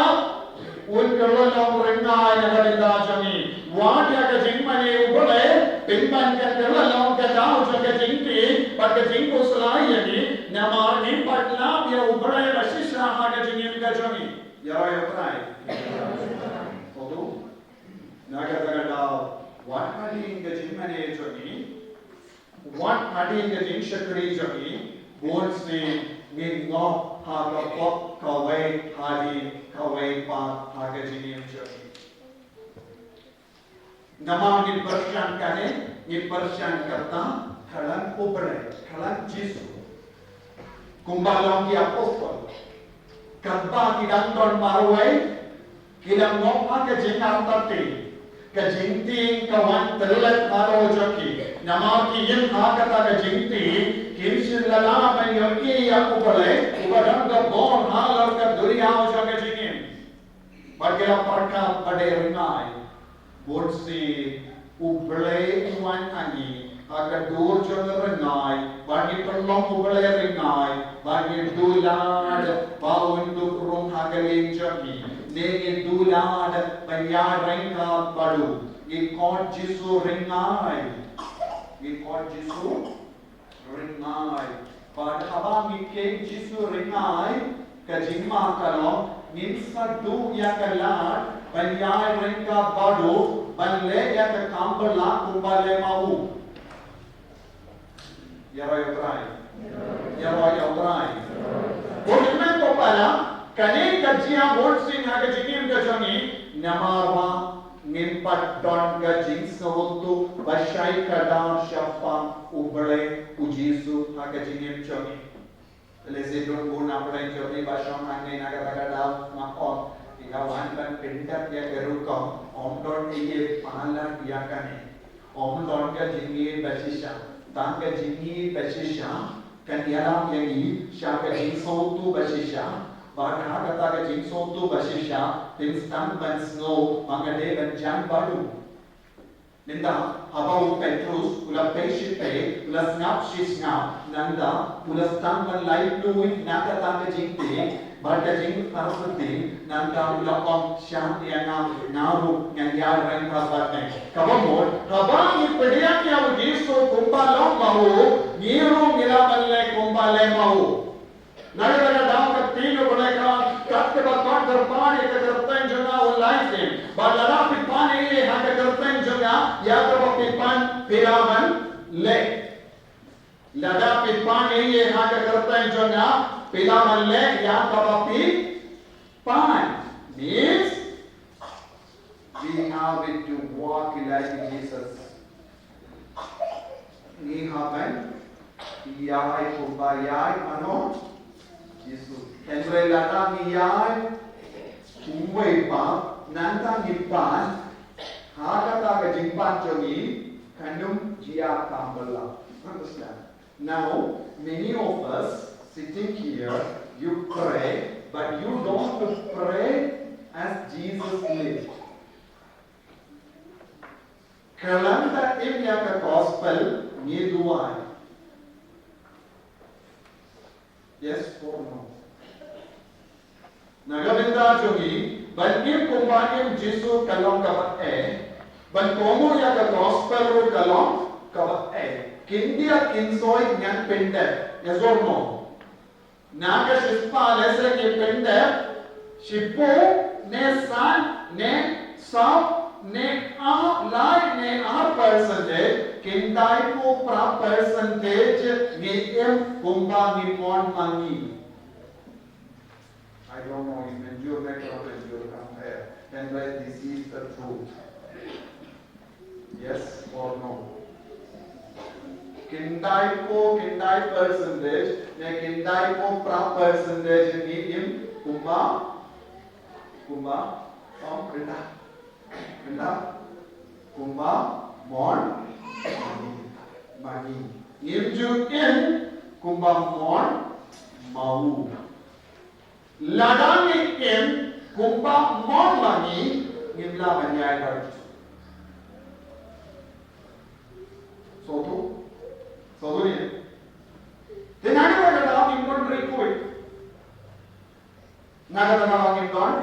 Ulkalam Rina, Nagadajani, Wadia Kajimani Ugole, Pimpan Katalam Katao Jagajinki, but the Jinko Salayani, Namar Nimpatla, Ubre, Vashisha Hagajin Gajani. Yaraya Prai. Odu Nagadagada. What party in the Jimane Jogi? What party in the Jimshakri Jogi? Bones name mean no Haga Pop, Kawai, Hadi, Kawai Park, Hagajinium Jogi. Nama ni Pershan Kane, ni Pershan Kata, Kalan Ubre, Kalan Jisu. Kumbalong ki Apostol. Kabba ki Danton Marway, Kilang Mopa ke Jinartati. Kajinti kawan terlet maro joki nama ki yin hakata kajinti kimsin lala man yoki ya ubale ubadam ka bon halor ka duriya joki jingin bagela parka pade rinai bodsi ubale tuan ani aga dur joki rinai bagi perlong ubale rinai bagi dulad bawundu kurung hagalin joki Nege dulad bayar ringa badu. Ye God Jisu ringai. Ye God Jisu ringai. But haba mi ke Jisu ringai. ka jingma kalong ninsa du ya kalar banyai ringka badu banle ya ka kambala kumbale mau yaroi utrai Bolimen ko pala kane kajia bol sing ha ka jingim ka jangi namarwa nimpat don ka jing sawtu bashai kadar shafa ubale ujisu ha ka jingim jangi Lese don guna pada jogi basong ane naga daw ngakon ikawan ban pintar ya gerukong omdon iye pahala diakane omdon ka jingi basisha tan ka jingi basisha kan yalam yangi sha ka jing sautu basisha bahana kata ka jing sautu basisha tinstan ban snow mangade ban jang badu Nanda habau Petrus ula peshipe ula snap snap nanda ula stangan light fluid naka tanga jingte barda jing parvati nanda ula om shanti anga naru ngyar ran prasatne kabamor kabang pediya kya ujiso kumbalong mahu niru milaballe kumbale mahu Nagara daw ka tino buleka katte bakon darpan ek darpan jona online se balala pipan ye ha ka darpan jona ya ka pipan piravan le lada pipan ye ha ka darpan jona piravan le ya ka pipan means we have to walk like Jesus ni haban yai kubayai ano Yesus. Henry lata niyay kumway pa nanta nipan hakata ka jingpan jongi kanum jia kambala. Understand? Now many of us sitting here you pray but you don't pray as Jesus lived. Kalanda imya ka gospel ni duai. Yes or no? Nagavinda jogi bankim kumbanyam Jesu kalong kabat ban komo ya ka gospel ro kalong kabat kindia kinsoy nyan pende yes or no? Naga shispa lese ki pende shipo ne san ne sam ne a lai ne a percentage kindai ko pra percentage ne em kumba ni mon mangi I don't know if Manjur met or Manjur come here and where this is the truth yes or no kindai percentage ne kindai ko pra percentage ni em kumba from Pinda kumba mon mani nimju in kumba mon mau ladani in kumba mon mani nimla banyai bar sotu ni tenani pada imon record naga tama imon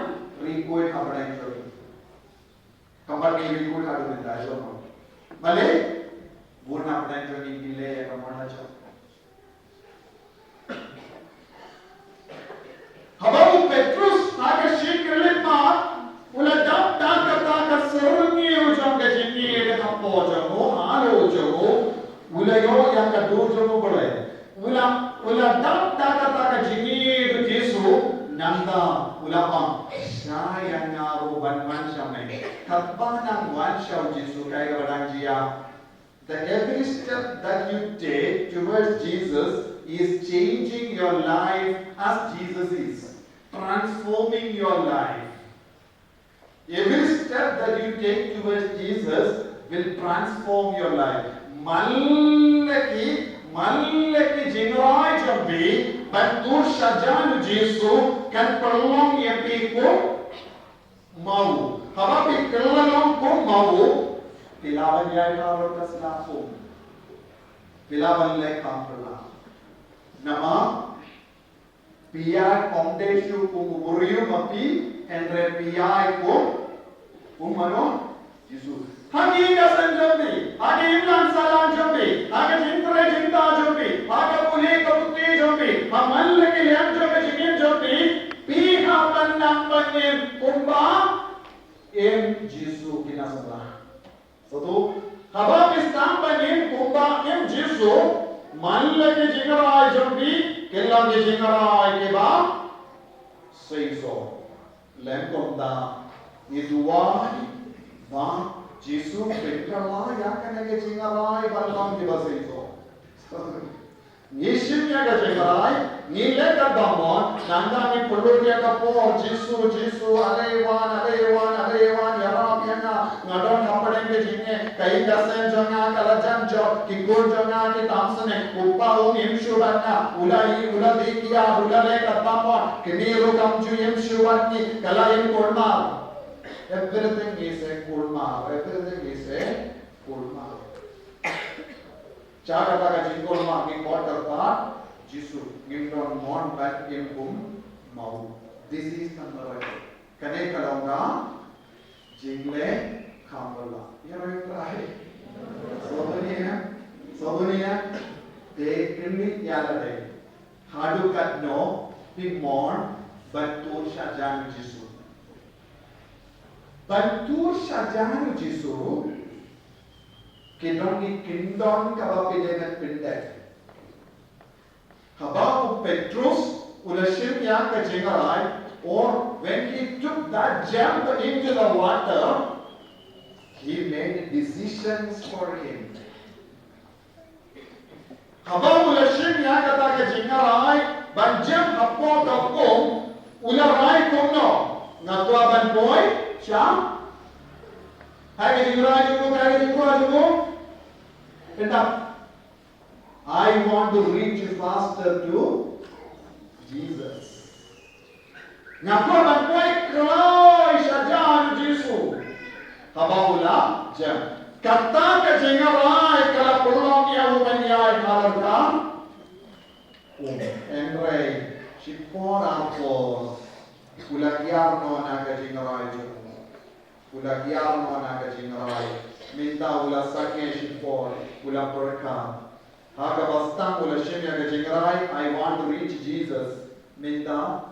record apna injuri Kamar ni record hadu dinda I don't know Bale burna apna injuri gile ya kamana cha Habau Petrus aga shikirle ma ula dam ta ka sarungi ujam ga jinni ga tampo jamo alo jamo ula yo ya ka do jamo bale ula dam ta ka jinni ga jesu nanda ula pam saya ngaru ban samai kabana wan shau jesu kai ga badang the every step that you take towards Jesus is changing your life as Jesus is transforming your life every step that you take towards Jesus will transform your life mallaki jinrai jambi bantur shajanu jesu kan prolong yapi ko mau habapi kellalong ko mau tilawan yai karo kaslapo tilawan le kamprala nama PI Foundation kung buriyo mapi entre PI ko umano Jesus hagi kasan jambi hagi imlan salam jambi hagi jintre jinta jambi hagi puli kaputi jambi hamalle ke liam jambi jingin jambi stampen kumba em Jesu kinasala. Satu habang stampen kumba em Jesu manla ke jingarai jambi kella ke jingarai ke ba seiso lengkonda iduai ba Jesu petrala ya kanage jingarai balong ke ba seiso Nishimya ka jengarai, nile ka damon, nanda ni pulutia ka po, Jesu, alewan, yarab yana, ngadon kapade ke jinge, kai dasen jonga, kalajan jo, kikur jonga, ki tamsane, uppa imshubanna, uladi kiya, ulale ka damon, kiniru kamju imshubanni, kalayin kulmar. Everything is a kulmar, Cara kata jingkol mak ni quarter part, Jesu, give don mon back in mau. This is number one. Kane kalau na jingle kambala. Ya orang terakhir. Sobunia, they kini yala de. Hadu kat no, big mon, bantur syajanu Jesu. Bantur syajanu Jesu. Kindon kabapidengan pindah. Habang Petrus ulashim yang kejengarai, or when he took that jump into the water, he made decisions for him. Habang ulashim yang kata kejengarai, banjam hapo kapong ularai kono ngatua banboy siya. Hai kejengarai jumu. I want to reach faster to Jesus. Ngapo banboy cry sajan Jesu. Habaulah jam. Kata ke jengarai kala pulong ya umanyai kalarkan. Enrai sipor apos. Ulagiar no na ke jengarai jumu. Ulagiar no na ke jengarai. Minta ula sakya sipor, ula perka. Haga bastang ula shemya ke jingrai, I want to reach Jesus. Minta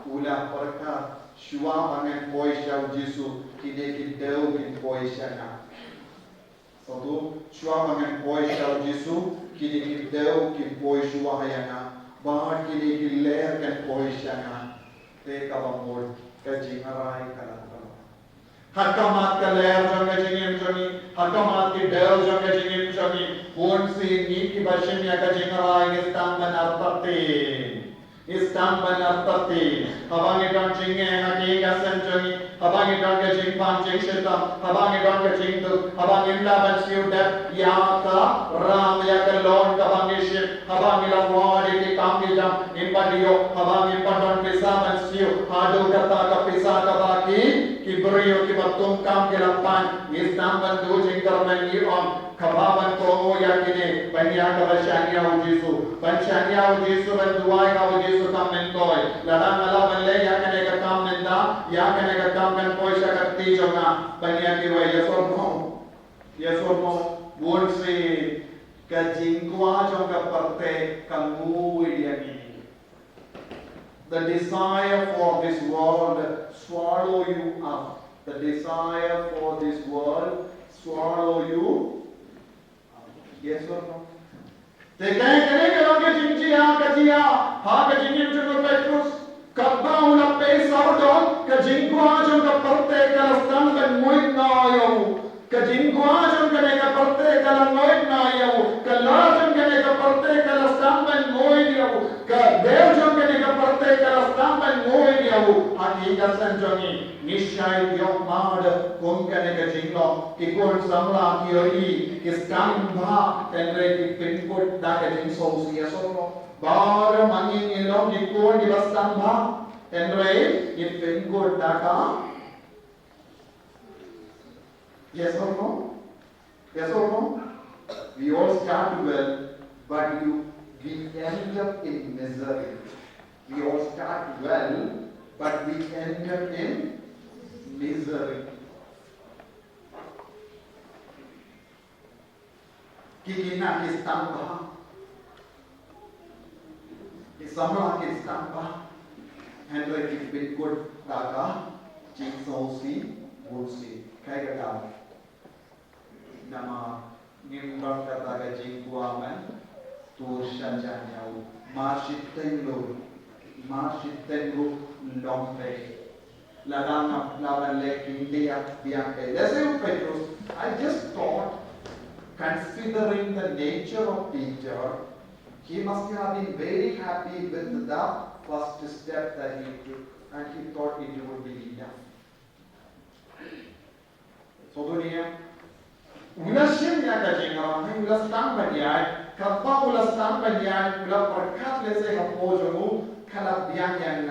ula perka. Shua mangen poisha Jesu, kide kideu kin poisha na. Satu, shua mangen poisha Jesu, kide kideu kin poisha hayana. Bahar kide kiler kin poisha na. Te kabamur ke jingrai kalat. Hakamat ka leher jonga jingim jongi, hakamat ki del jonga jingim jongi, bon si ni ki bashim ya ka jingarai istamban artati, habang idon jinge haki gasen jongi, habang idon ka jingpan jingshitam, habang idon ka jingtu, habang imla ban siu dep ya ka ram ya ka lord ka bangiship, habang ilang wadi ki kam ki jam impadiyo, habang impadon pisa ban siu, hadu kata ka pisa ka baki, Kibrio kibatum kam kilapan istamban do jingkarman iom kababan ko yakine banya kabashania Jesu banchania Jesu banduai ka Jesu kamen koy ladang ala banle yakane ka kam nenda yakane ka kam kan poisha kakti jonga banya kiwa yeso mo bon se ka jingkwa jonga parte kamu yani. The desire for this world swallow you up. The desire for this world swallow you up. Yes or no? They can't get on getting Kajia, Hakajin to Petrus, Kabbaula Pay Saudon, Kajinquajon the Parte Kalastan and Moitnayo, Kajinquajon Kaneka Parte Kalamoitnayo, Kalajan Kaneka Parte Kalastan and Moitio, Kadejon Kaneka Parte Kalastan and Moitio, Akikas and Johnny, Nishai Yomad, Kunkaneka Jingo, Kikun Samla Kiori, Kistamba, and Reiki Pinput, Dakatin Souls, yes or no? Bar Mangin Ilom, Nikun, Divastamba, and Ray, if Pinput Daka. Yes or no? Yes or no? We all start well, but we end up in misery. We all start well, but we end up in misery. Kikina kistampa, kisamla kistampa, Henry Bitcoin Daka, Jing Sosi, Woolsey, Kagata, Nama, Nimbar Kataga Jing Guaman, Tur Shanjanyao, Marshitenlu, Lompe, Ladana, Lavan Lake, India, Bianca. Let's Petrus, I just thought, considering the nature of Peter, he must have been very happy with the first step that he took, and he thought it would be enough. So, dunia, ulasnya ada jengawan, hai ulastan banyak, kapal ulastan banyak, ulas perkat lese hapo jomu, kalau biang yang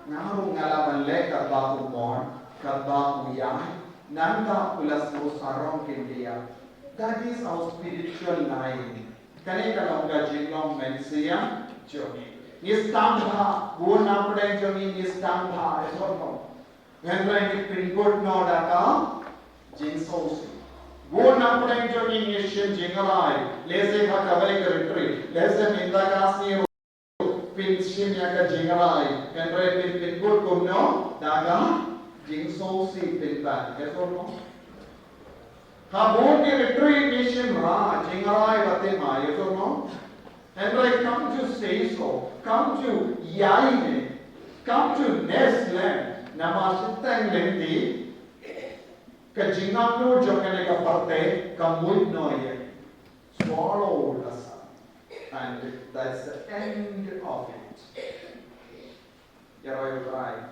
ngaruh ngalaman le kapal umon, kapal uyah, nanda ulas sarong kindia. That is our spiritual line. Kane kalau ka jinglong mensia jogi. Nistambha, guna pade jogi nistambha esono. Hendra ni pingkot no daka jinsosi. Guna pade jogi nishin jingalai. Lese ka kabai retreat. Lese mindakasi pinshim ya ka jingalai. Hendra pingkot kumno daka jinsosi pintan. Esono. Kabon ke retreat nation ra jingarai batema yes or no? And I come to say so, come to Yaine, come to Nestland, Namasitang Lendi, Kajingamno Jokaneka Parte, Kamud Noye, swallow the sun. And that's the end of it. You're right.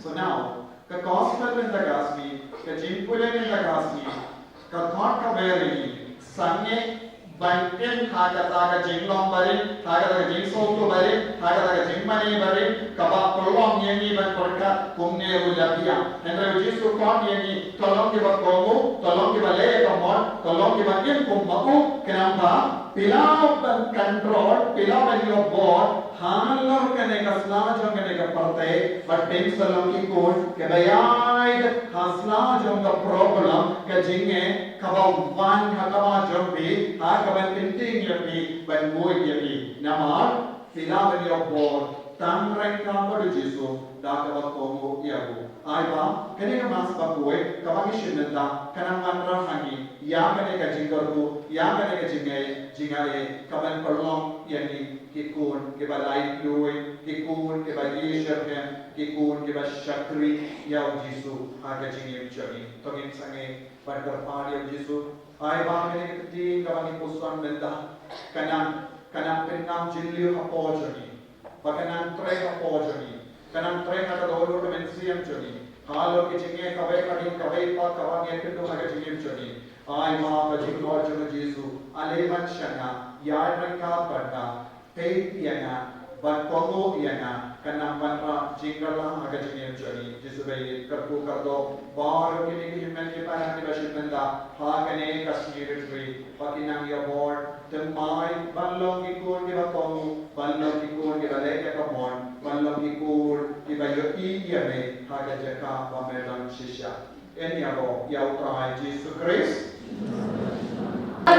So now, the gospel in the Gasmi, the Jimpulen in the Gasmi, the thought of very Sunday, Bankin, Hagataga Jinglong Barin, Hagataga Jinsoto Barin, Hagataga Jimmani Barin, Kabak Kolong Yeni Bankorka, Kumne Ulapia, and the Jisu Kon Yeni, Tolong Kiba Kongo, Tolong Kiba Le Kamon, Tolong Kiba Kim Kumaku, Kanamba, Pilau control, Pilau when you are born, Hanlor Kaneka Slajong Kaneka Parte, but Pim Salonki Code, Kabayide, Haslajong the problem, Kajinge, Kabam Van Hakama Jombi, Hakaban continually, when Moy Yabi, Namar, Pilau when you are born, Tamrang Kamba Jisu, Dakaba Kongo Yabu. Aiba, Kaneka Mas Bakue, Kabagishinanda, Kanamanra Hangi, Yakaneka Jingaru, Yakaneka Jingaye, Kaban Perlong Yani, Kikun, Kiba Light Blue, Kikun, Kiba Yisherkem, Kikun, Kiba Shakri, Yaw Jisu, Hagajing Chagi, Togin Sange, Pander Party of Jisu, Aiba Kaneka Tea, Kabani Pusan Menda, Kanam Penam Jilio Apojani, Bakanam Tre Apojani. Kanam train at the Lord of Mensium Journey. Halo Kitching, Kawai Pa, Kawang, and to Hagajim Journey. I ma the Lord of Jesus, Alevan Shana, Yadranka Pata, Pate Yana, but Kongo Yana, Kanampanra, Jingala, Hagajim Journey, Jisubay, Karpu Kardo, Bar, Kitty, Many Shipmenta, Hakane, Kashmir Tree, Pakinam your board, Temai, Banlong Kikun, give a Kongo, Banlong Kikun, give a lake of one, Banlong Kikun, give a Yoki, Hagajaka, Bamedan Shisha. Any abo, Yautrai, Jesus Christ. La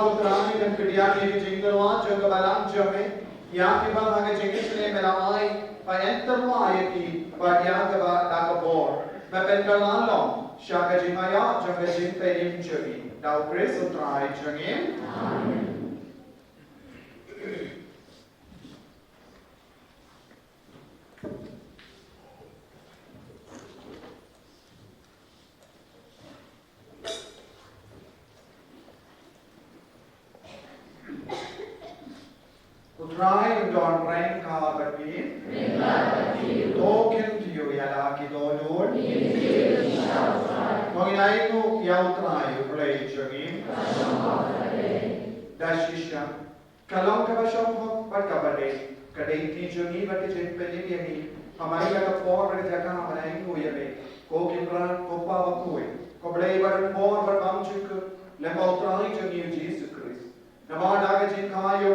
utrani dan kediaki ke jingderwa jo ke balang jome yang ke bang hage jingisne melamai pa enterwa ayati pa yang ke ba da ke bor ma pendalan long shaka jingaya jo ke jing pedim jogi dau grace utrai jongim amen. Utrai don rain ka bagi token to you yala ki dolur Manginai mo ya utrai play jogi dashisha kalong ka ba shom ho pat ka bade kadai ti jogi bat jen pele yami हमारी का four बड़े जगह हमारे को ये बे को किमरान को पाव कोई को बड़े बड़े फोर बड़े काम चुक लंबा उतराई जगी जीसस क्रिस्ट नमा डागे जिन खायो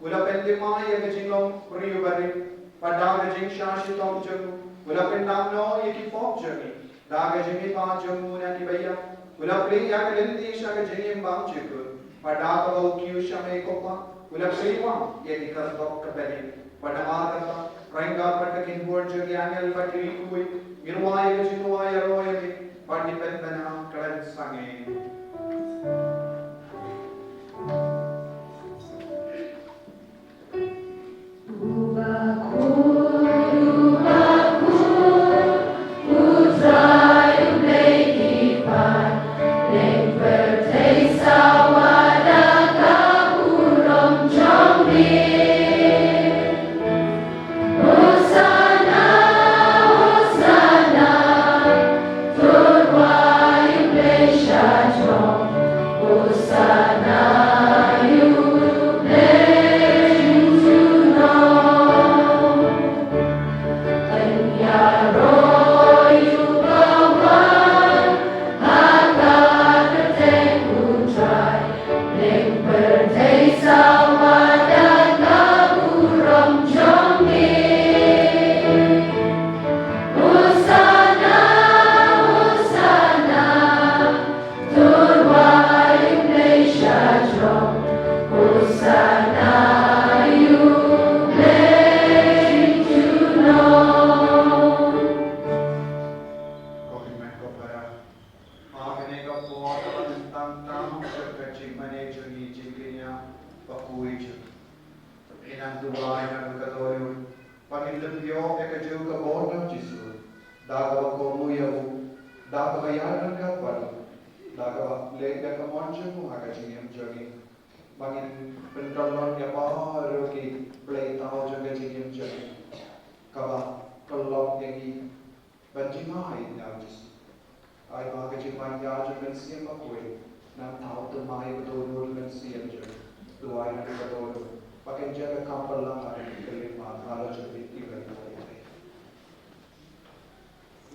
उला पेंदे माय के जिन लोग प्रियो बड़े पडागे जिन शाशित om जगु उला पेंदाम नो ये की फोक जगी डागे जिन पांच जगु ने की भैया उला प्ले या के लेंदी शागे जिन बाम चुक पडागे वो क्यू शमे को पा उला प्लेवा ये की कर दो कबले पडमा करता Rangga pada kinbor jogi angel pada rikui mirwaya ke jinwaya roya ke pandipen bana klan sange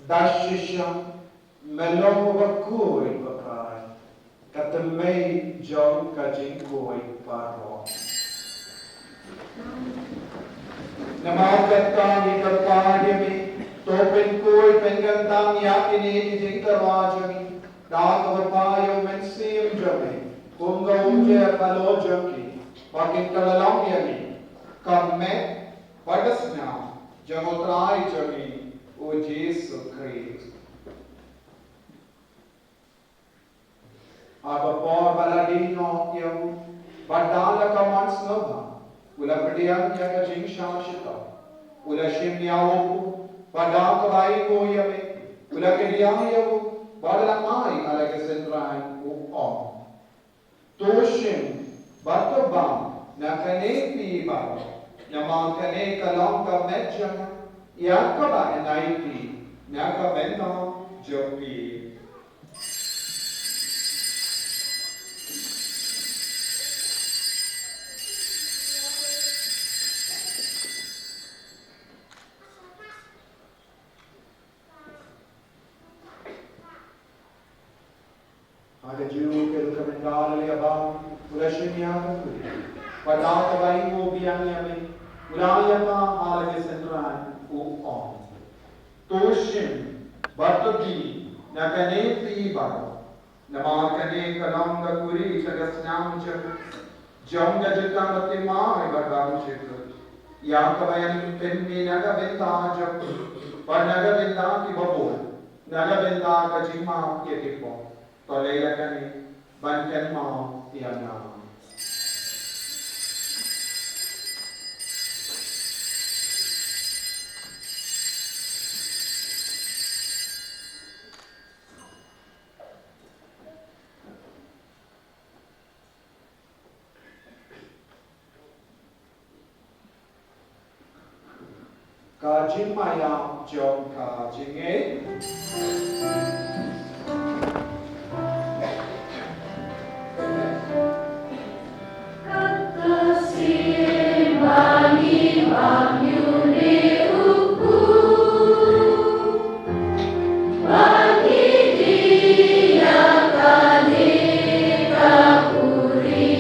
Dashisha melong bakui bakai katemei jong kajing koi paro Nama kata ni kapadi mi topin koi pengantang yakini di jingkarwajami dak bapayo mensim jami kunga unje kalo jami pakin kalalong yami kamme padasna jamotrai jami O Jesus Christ. Aba por baladino eu badala kamans nova. Ula pediam ya ka jing shashita. Ula shimya opu badaka vai ko yame. Ula kediam eu badala mai ala ke sendran o om. Toshim batobam na kane pi ba. Namang kane kalong ka medjana. Yakaba enaiti, nyaka bento jopi. Ada juru ke recomendar le abang, ulashnya aku. Pada kabai mo biang yami, ulaya ka ala ke sentran. Toshim, Batogi, Nakane Piba, Namakane kalong da kuri sagas nam chak. Jom da jita mati mai bagam chak. Yang kabayan penmi naga benta chak. Par naga benta ki babol. Naga benta ka jima ke tipo. Tolaya kani bankan ma yana. Kajing maya jom kajing Kata simbangi bangyuni upu bagi dia kali kapuri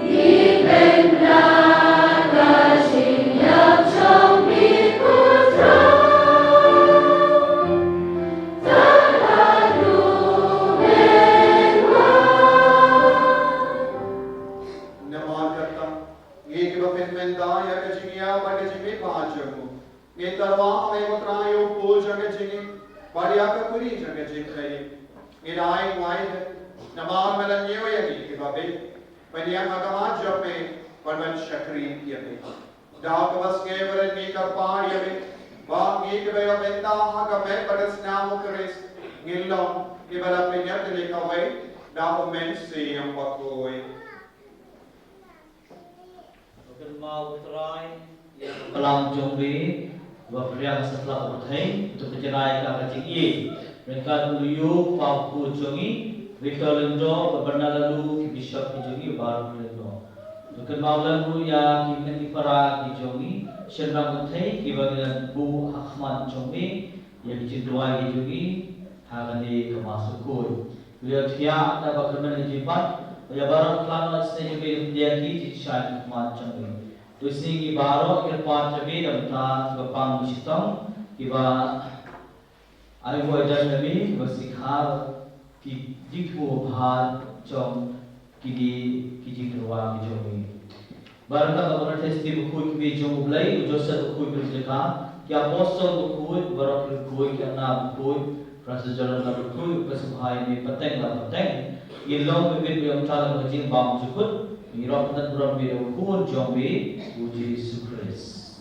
di pendaga sinyap combi putra terlalu Namakata एक बफिन में दाया कचिंगिया बड़े जिंगे पांच जगो ये तरवा में उतरायो पोल जगह जिंगे बढ़िया का पूरी जगह जिंग रही ये राय वाई है नमाज में लन्ये हुए यही कि बाबे बढ़िया मगमात जब में परमन शक्री ये में दाव का बस के वरन में कर पार ये में बाग ये के बया बेंदा हाँ का मैं बड़स नाम करेस गिल्लों ये बड़ा पेन्या तेरे का वही दाव में से हम बकोई Mau try yang pelang jombi beriang setelah berhenti untuk bercerai ke kacing I. Mereka dulu pau jongi, Victor Lendo beberapa lalu Bishop jongi baru Lendo. Untuk mau lalu yang kita dipara jongi, Shendang berhenti kibagian Bu Ahmad jongi yang dicintai jongi akan dikemasukui. Beliau tiada bagaimana jibat. Ya barang kelana seni juga dia ki jisai macam ni. Tu sini baru kita part lagi dalam tas bapang musitang kita ada buat jalan lagi bersikhar ki jitu bahar jom kidi terwang jom ni. Barang tak berapa testi buku ki jom mulai Joseph buku berjeka ki apostol buku baru buku ki anak buku rasa jalan buku kesukai ni peteng lah peteng. Ilong bibit yang cara berjing bang cukup, irok dan beram bida ukun jombi uji Yesus.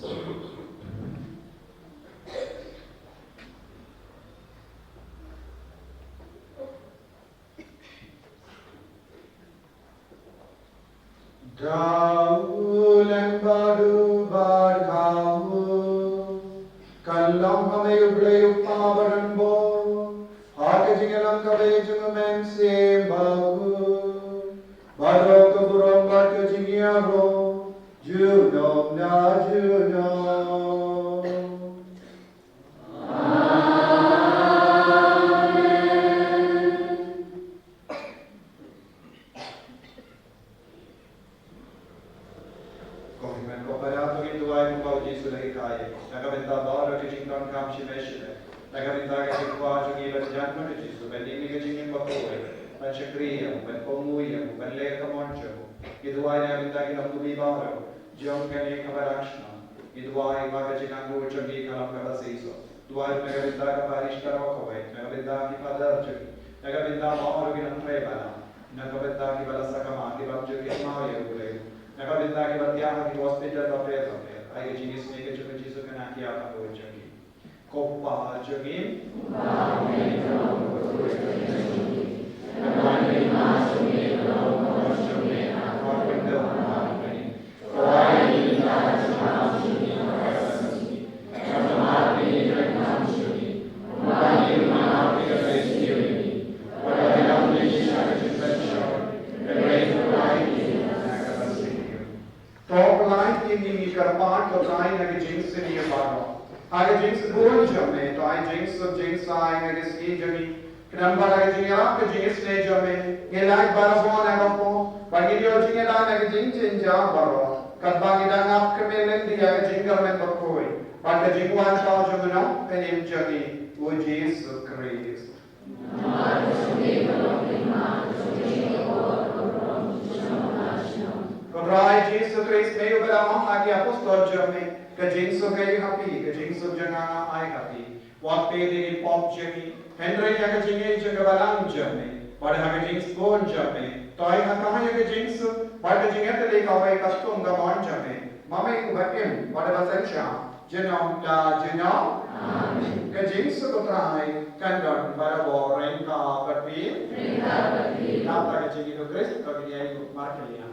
Gaul and badu bargau, kallam hame uble upabaran bo. Hake jingelam kabe jungamen se bahu Barok burong barke jingiaro Junom na junom Kohimen koparato gitu ay mukau jisu lagi kaya Nagabenta baro jingdon kam shimeshile Nagabenta ka jingwa jungi berjanmo ni jisu Bendini ka jingin bakoy Panchakriya, Panpomuya, Panleka moncho Iduay nagabenta ki namdumi baro Jom kani kabarakshna Iduay maga jinangu jungi kalam kabasiso Duay nagabenta ka parishkara wakaway Nagabenta ki padar jungi Nagabenta maoro ginantray bala Nagabenta ki balasakama Ki babjungi smaya ulay Nagabenta ki batyaha ki hospital bapeta Ay jinis ni ka jungi jisu kanakiya kapoy jungi Koppa jungi Aga jinx buon jame, to ai jinx of jinx ai aga ski jami. Kenapa aga jinx apa jinx ne jame? Ngelai barabon aga po. Bagi dia jinx aga jinx jinja baro. Kadang kita ngap kemelen dia aga jinx gamen bakoi. Pada jinx wan tau jame no penim jami. O Jesus Christ. Kodrai Jesu Christ meio belamang agi apostol jami kajing so kayu happy kajing so jangana ai happy wat pede pop jami Henry ya kajing e jaga balang jami pada ha kajing spon jami toy ha kama ya kajing so pada kajing ete le kawai kastung gamon jami mamai ku batim pada bahasa Indonesia jenom la jenom kajing so kodrai kandon pada bo rengka berpi napa kajing itu Christ to dia itu markelia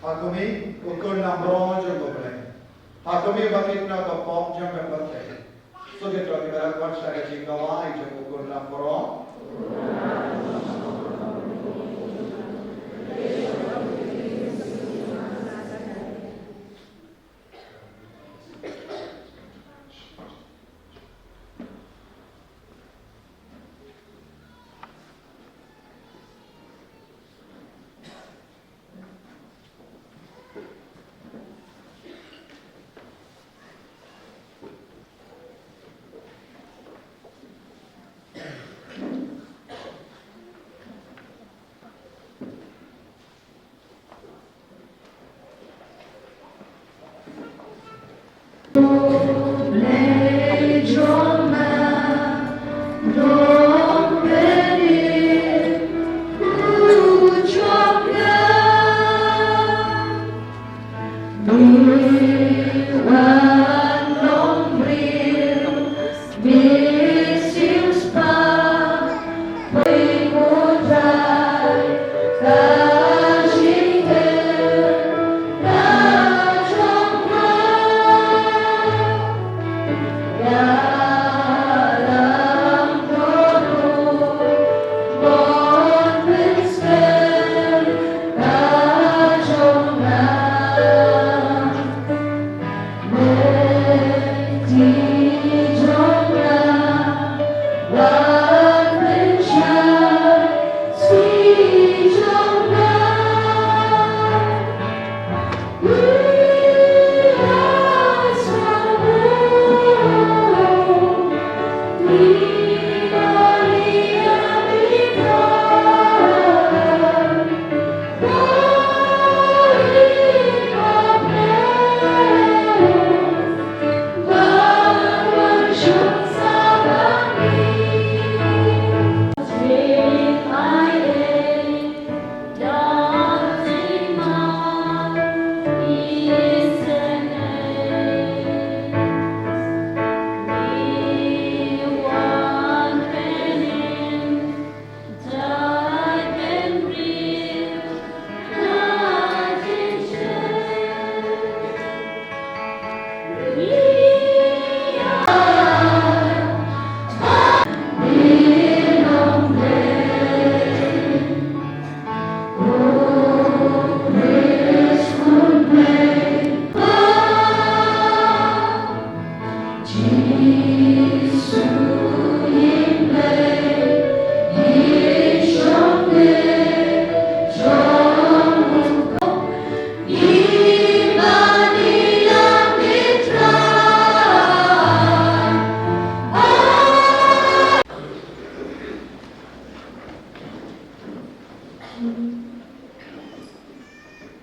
Hakumi ukun na bronze goble. Hakumi bakit na to pop jam bakit. So dito di ba kwat sa kajing kawai jam ukun na bronze.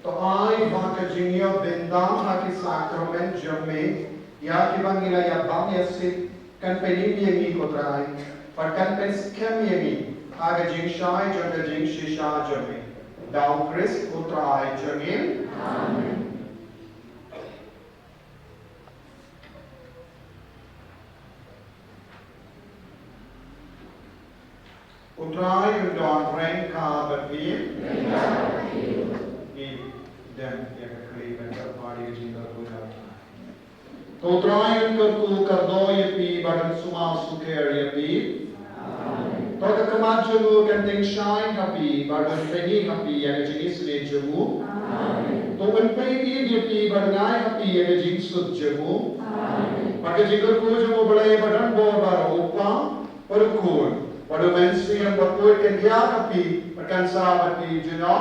तो आई बाका जिंगियो bendang haki sakramen jamme ya ki bangila ya bang yasi kan penim yengi kotrai par kan pen skem yengi aga jing shai janga jing shisha jamme down Chris kotrai jamin amen kotrai undon rain ka bapim dem ya kali bentar padi jinda kuya to try कर तू कर दो ये P button सुमा सुकेर ये P तो का कमांड जमू कंटिंग शाइन happy बटन पेनी happy या जिनिस ले जमू तो वन पे ये पी बटन आई happy या जिनिस सुत जमू पके जिकर को जमू बड़े बटन बो बार ओपा पर कोन बड़े मेंस्ट्री हम बकोर के क्या happy बटन सा happy जिनो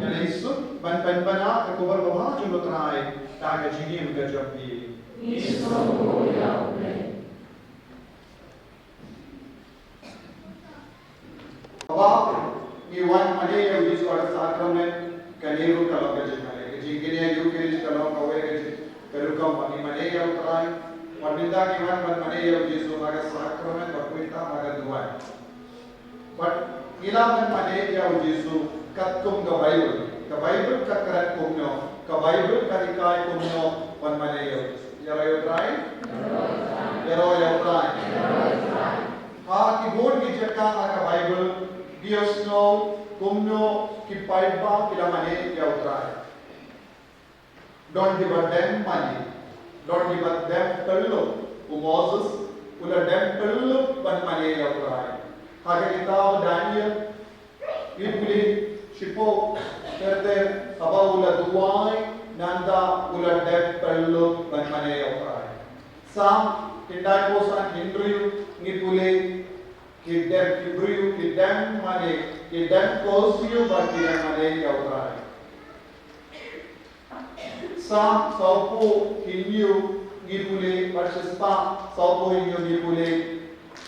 jadi isut ban bana ke kubar bama jumbo trai ta ke jini ke japi baba ni wan mane ye dis wala sakramen kaniru kalau ke jini ke jingine yu ke dis kalau kawe ke peru kam pani mane ye trai wandinda ki wan ban mane ye dis maga sakramen bakuita maga duai but ila ban mane ye dis kum ka Bible ka karat kumno ka Bible ka ikai kumno wan manayo yarayo try yarayo try ha ki board ki chakka ka Bible Dios no kumno ki paiba kila mane ya try don't give them money don't give them pello Moses ula them pello wan mane ya try ha ke kitab Daniel ibli Shipo, Terder, Sabaula Duai, Nanda, Ula Dep, Perlu, Banmane Oprai. Sam, Kindai Posan, Hindru, Nipule, Kidem Kibru, Kidem Mane, Kidem Kosiu, Batia Mane Oprai. Sam, Saupo, Hindu, Nipule, Pachista, Saupo, Hindu, Nipule,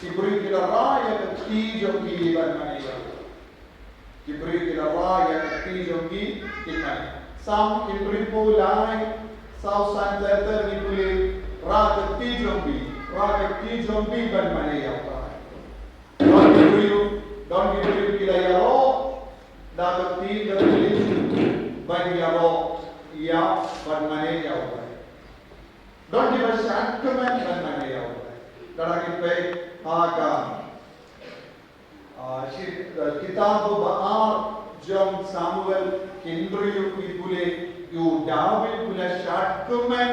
Kibru, Kilaraya, the Tij of Kili, Banmane Oprai. Kibri kila raya jongi kitna sam kibri po lai sau san terter ni puli rat ti jongi ban mane ya pa don kibri kila yaro da ti ban yaro ya ban mane ya pa don di sacrament ban mane ya pa dara ki pe ka किताब बार जम सामुएल केंद्रीय कुले you David कुले शाटकमेन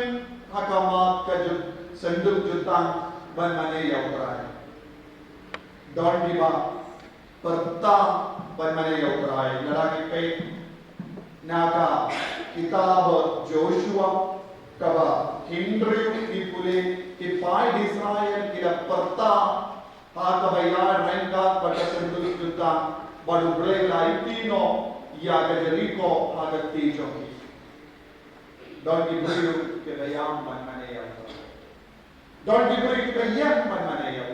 हकामात का जो संदूक जुतां बन मने यात्रा है डॉन दिवा परता बन मने यात्रा है लड़ाई पे नाका किताब जोशुआ कबा केंद्रीय कुले कि फाइड इस्राएल किला परता Haka bayar rengka pada sendiri kita baru beli laitino ya ke Jericho haka tijoki. Don diberi ke bayam man mana ya. Don diberi ke bayam man mana ya.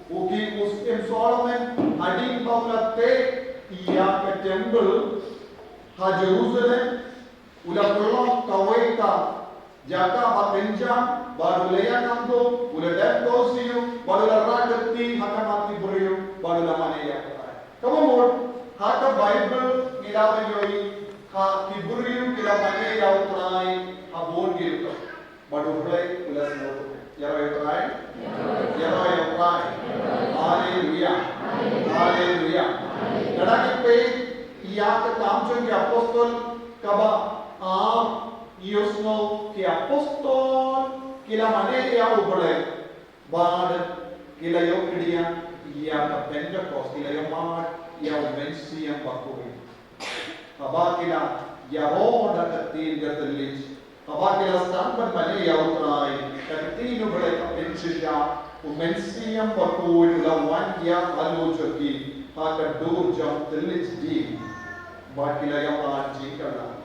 Uki Muslim Solomon hading paulate ya ke temple ha Jerusalem udah pulang kawaita jaka bapenjam baru leya namdo udah deptosiu baru laragati hakamati buriu baru lamane ya kamu mod haka Bible nilabanyoi ha kiburiu kilamane ya utrai ha bon gitu baru mulai ulas no ya utrai haleluya lagi pe iya ke tamchon ke apostol kaba Yosno ki apostol kila mane ya ubale bad kila yo kriya ya ka Pentecost kila yo mar ya umensi yang bakoi aba kila ya roda katin gatalis aba kila stampan mane ya utrai katin ubale ka pensisha umensi yang bakoi lawan ya halu joki ha ka dur jam telis di ba kila ya mar jikala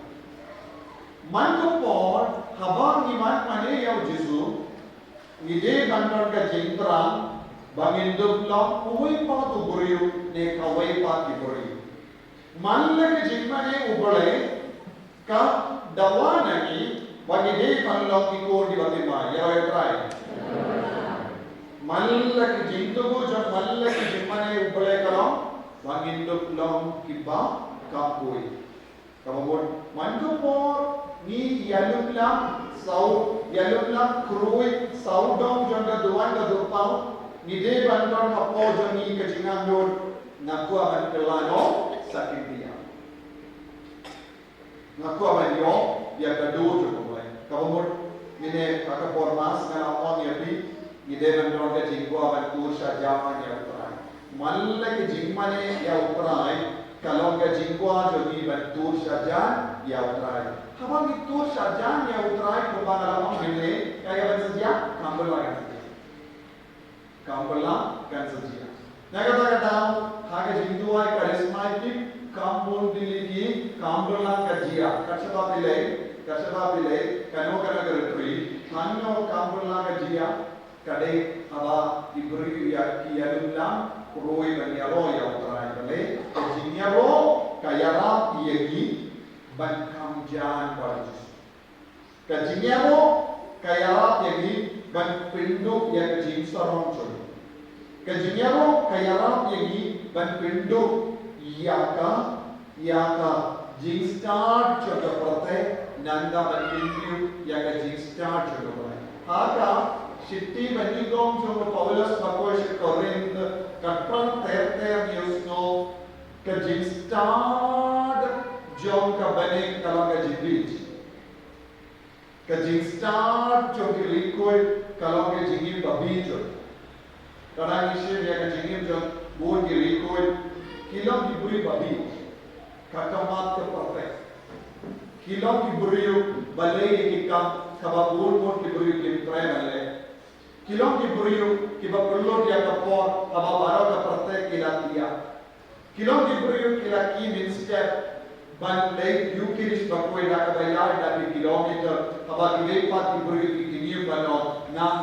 Mantopor habang iman mane yaw Jesu ngide bandar ka jengtrang Bangin dublam uwi pa tu buriu ne kawai pa ki buriu. Manla ke jingmane ubale ka dawanagi bagi dei panlong ki ko di batima ya try. Manla ke jingtugu jab manla ke jingmane ubale kalong bangin dublam ki ba kapui. Kemudian manjupor ni yalumlam sau yalumlam krui sau dong jangga duan ka dupau ni de banton hapo jani ke jingang don naku aman kelano sakit dia. Naku aman yo dia kadu jo boleh. Kemudian ni de kata formas na on ya bi ni de banton ke jingko aman tur sajama ya utrai. Malle ke jingmane ya utrai kalau ke jingkwa jadi bentur saja ya utrai. Habang itu saja ya utrai kembali dalam ini kaya saja kambal lagi. Kambal kan saja. Naga kata hage jingkwa karismatik kambul diligi kambal kajia. Kasaba bilai kano keretri. Hanyo kambal kajia kadai aba diberi ya kialulam kuroi banyaro ya utrai bale jinyaro kayara yegi ban kamjan barjus kajinyaro kayara yegi ban pindu ya jing sarong chol kajinyaro kayara yegi ban pindu yaka jing start chol prate nanda ban pindu ya jing start chol bale haka Sitti benigong jo Paulus bakoy Corinth katpran ter niusno ka jingstad jom ka bane kalaga jibit ka jingstad jo ki likoy kalaga jingim babijo karang ishe ya ka jingim jo bo ki likoy kilom ki buri babi kakamat ka perfect kilom ki buri balay ki kam kababul mo ki buri ki premale Kilong ki buriu ki bapullo dia kapor aba baro ka prate kila dia. Kilong ki buriu kila ki min step ban lake you kirish bakoi da ka bayar da ki kilometer aba ki ve pat ki buriu ki kiniu bano nam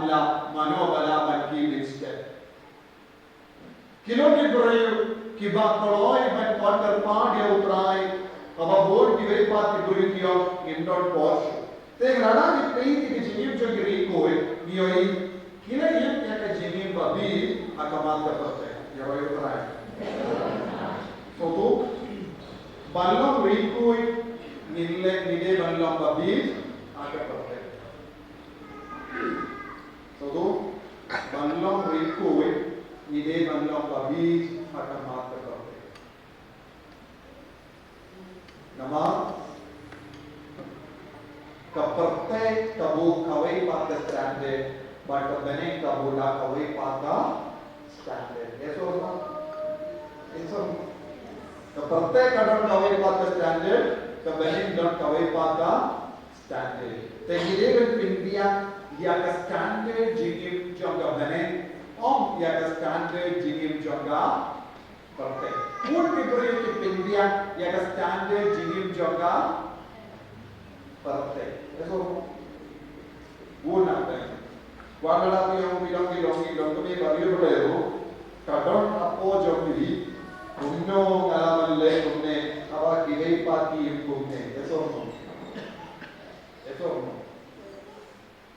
la mano bala ban ki min step. Kilong ki buriu ki ba koloi ban quarter pa dia utrai aba bor ki ve pat ki buriu ki on indor porsche. Teng rada ki pei ki jingim jo giri koi nioi kila yem ya ka jingim babi akamat ka pate ya roi utrai. So tu balong ri koi nille nide balong babi aga pate. So tu balong ri koi nide balong babi akamat ka pate. Nama Kapertek kabu kawai pada standard, but bening kabu la kawai pada standard. Yes or no? Yes or no? Kapertek kadang kawai pada standard, kebening kadang kawai pada standard. Tegire kan India ya ka standard jingim jangga bening, ya ka standard jingim jangga pertek. Pun diberi ke India ya ka standard jingim jangga pertek. Eso buona bene. Quando abbiamo bilong come barrio vero, kadon appoggio qui, unno galamalle come ava ki vei pati come. Eso no.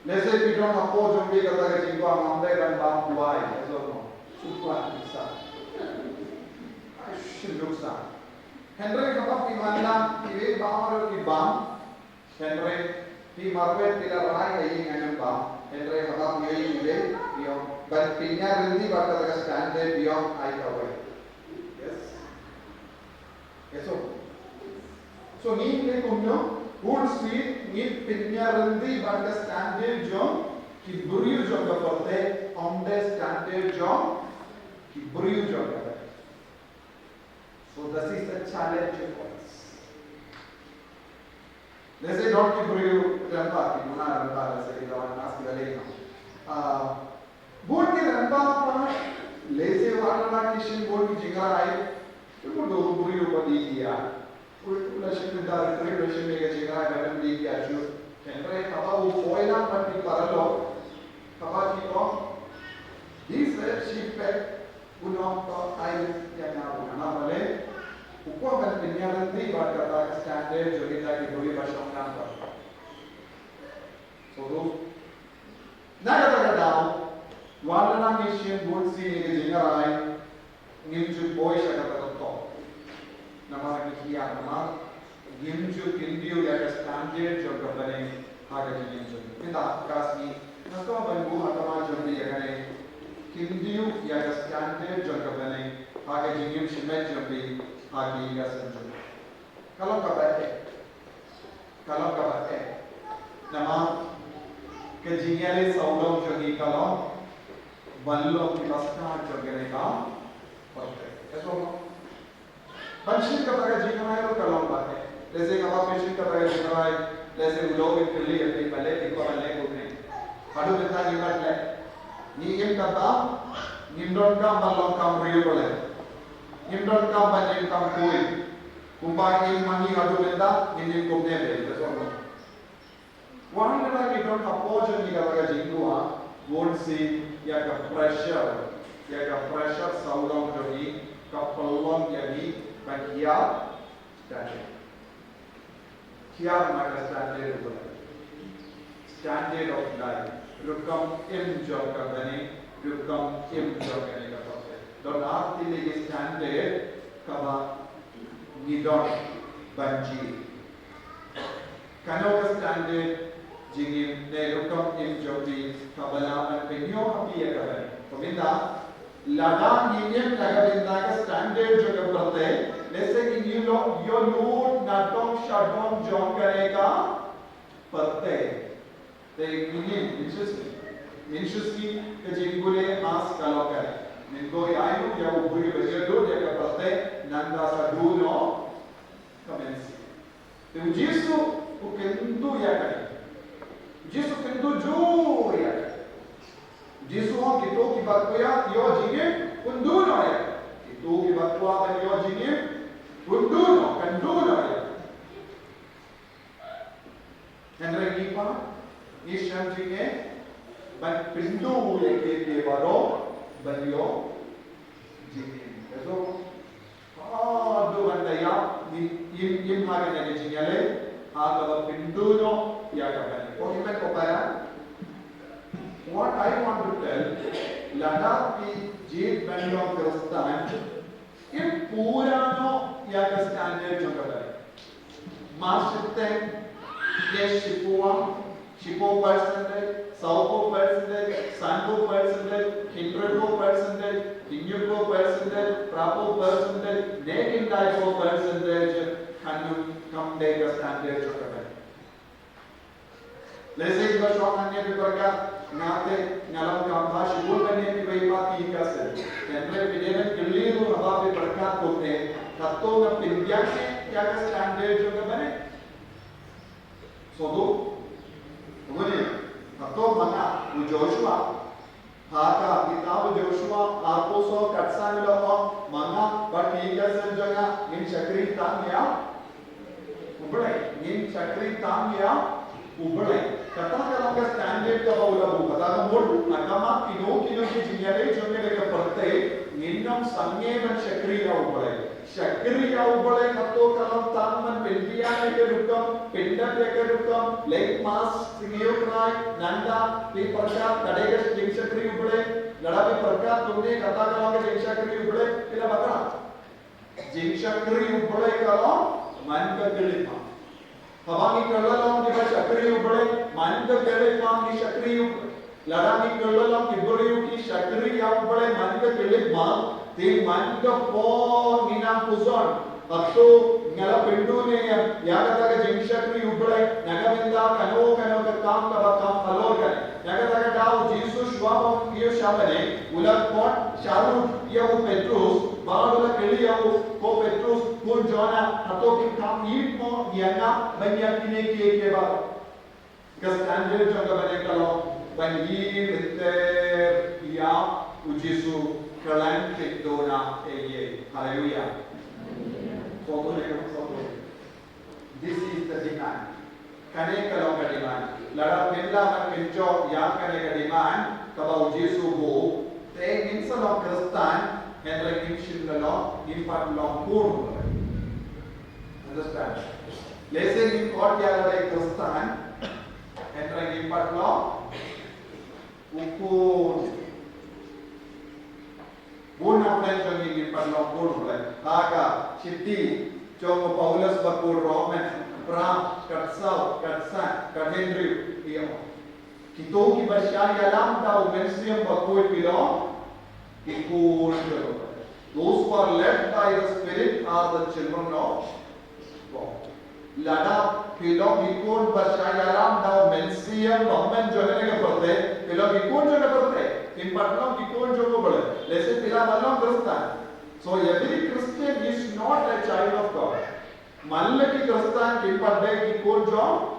Nese bidong appoggio qui kata ke jingwa ngamde kan bang buai. Eso no. Supla bisa. Shiluksa. Henry kapap di mana ki vei bang ki bang. Henry di marwet tidak rai kayi ngayon ba Henry hatap ngayon ide biyong but pinya rendi bakal ka standard biyong ay kaway yes so ni ne kumno full speed ni pinya rendi bakal standard jo ki buriu jo ka pate on the standard jo ki buriu jo ka so this is the challenge for us. Let's say don't keep you rampa ki muna rampa let's say lawan nas ki lele board ke rampa pa let's say wala kishin board ki jingara ai to do buri upadi diya ula shikta dar tre version me ke jingara gadam di diya chu kenre kaba u foila patti paralo kaba ki ko Dice Shipek unokto air yang ngaku karena boleh ukuran kan penyaranti berkata standar jolita di bawah bahasa Inggris. So naga kata wala mission good si ni jingarai ngimchu boy sa kata to. Nama kiya nama ngimchu kindiu ya standard jo kabane haga ngimchu. Kita kasih nato bangu atama jodi ya kane Kindiu ya standard jangka bane haga jingim shimet jambi hagi ya sanjo kalau kabate nama kejingale saulong jogi kalau ballo kilasta jogere ka patte eso पंचित का तरह जीवन है तो कलम बात है जैसे कबाब पेशिंग का तरह जीवन है जैसे लोग के लिए अपनी पहले दिखो पहले को नहीं हाडू बिता जीवन ले Ni kata nimdon kam balong kam riu boleh, nimdon kam banyak kam kui, kumpai mani adu benda ini kumne be, betul. Wang kita nimdon kapojo ni kata jingua, won't see ya ka pressure saudang jadi kapalong jadi bagia standard. Kia maka standard boleh, standard of life. Rukam im job ka bane rukam im job ka ka passe don aarti le standard kaba nidon banji kano ka standard jingim ne rukam im job di kabala an penyo hapi ya ka bane to binda lada niyem laga binda ka standard jo ka patte जैसे कि you know your load natom shadom job करेगा पत्ते ते किन्हीं मिनशुस्की के जिंगुले मास कालो करे मिनको यायु या वो बुरी बजे दो या का पत्ते नंदा सा दूनो कमेंसी ते जिसु वो किंतु या करे जिसु किंतु जो या जिसु हो कितो की बात को या यो जिगे उन्दूनो या कितो की बात को आप यो जिगे उन्दूनो कंदूनो या Henry Nipa Isham jinge ban pindu yake baro banyo jinge eso do bandaya im haga ne jingale aga pindu no ya kabane ko himen ko para what I want to tell Ladakh ki jeet band of Kristan im pura no ya ka standard jo kabane master Yes, Shippo percentage, Saupo percentage, Sanpo percentage, Kindredpo percentage, Inyupo percentage, Prapo percentage, Nakin Daipo percentage, can you come take a standard to the Let's say you are strong and you forget Nate, Nalam Kampa, Shippo, and you may not be castle. Then we didn't believe about the Prakat Pote, Tato of Pindiaki, Yaka standard to the So William, Tato Mana, Joshua, Haka, Kitab Joshua, Arposo, Katsanilo, Mana, but he doesn't join in Chakri Tanya, Ublay, in Chakri Tanya, Ublay. Kataka standard of Aula Bukata, Nakama, Kino, Kino, Jinare, Jumere, Perte, Ninam, Sanye, and Chakri Ublay. Chakri Ublay, Kato Kalam Tam, and Pindia, Rukam, Pinda, Rukam, Lake Mass, Singiyokrai, Nanda, Piparka, Tadegas, Jing Chakri Ublay, Ladabi Parka, Tune, Kataka, Jing Chakri Ublay, Pilabaka. Jing Chakri Ublay Kalam, Manka Gilipa. Havani Kalam, the Chakri Ublay, Manka Gilipa, the Chakri Ublay, Ladani Kalam, the Buriuki, Chakri Ublay, Manka Gilipa. The Manka for Nina Puzon, Abso, Nala Pindune, Yagata Jimshakri Ublay, Nagavinda, Kano, Kam, Kabakam, Alorgan, Nagataka Dao, Jesus, Schwab, Gio Shabane, Ulat Pot, Sharu, Yahu Petrus, Badula Kiliyahu, Ko Petrus, Punjona, Hatoki Kam, Yipmo, Yana, Banyakine Keba. Because standard Jogabane when he with their Ya, Ujisu. Kalantik dona eye. Hallelujah. This is the demand. Kane kalong demand. Lara pilla man pinjo yang kane demand. Kabau Jesu go Te minsalong Kristan, henry kimshilalo, impatulong puro. Understand? Lesson in court yalare Kristan, henry impatulong ukun. Buna pren jongi impatulong puro. Aga, Chitti, Jomo Paulus Bakur Roman, Bram, Katsau, Katsan, Kathendri, iyo. Kito ki basya yalam ta umensium bakoi pilo ikun. Those who are led by the Spirit are the children of God. Lada pilo ikun basya yalam ta umensium bammen jogane ke perte pilo ikun jogane perte impatlam ikun jogo bole. Lese pila mallam Kristan. So every Christian is not a child of God. Malle ki Kristan impatde ikun jogo.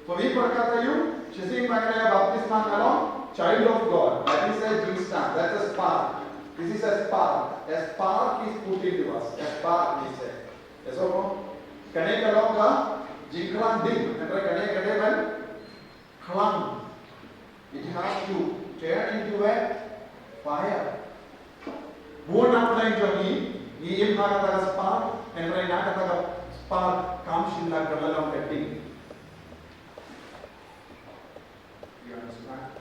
So we berkata you, Shizim Makanaya baptisma kalong, child of God. That is a Jinstan, that's a spark. This is a spark. A spark is put into us. A spark, he said. Yes or no? Kane kalong ka, Jinklang ding. Remember kane when? Klang. It has to turn into a fire. Buon apply jogi, ni im nakataga spark, and when nakataga spark comes in la kalalong kating. You understand?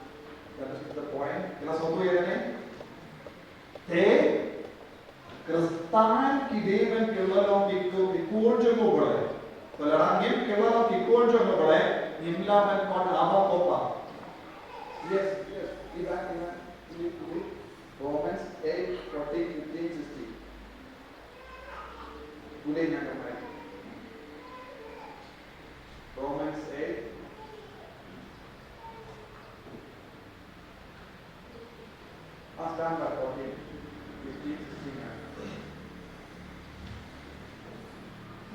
That is the point. Kila soto yerane. Te Kristan ki devan kevalam ikul jogo bole. So larangim kevalam ikul jogo bole. Nimla man kon aba kopa. Yes. Ivan. Romans 8, 14, 15, 16. Today nakamai. Romans 8. Stand by 14, 15,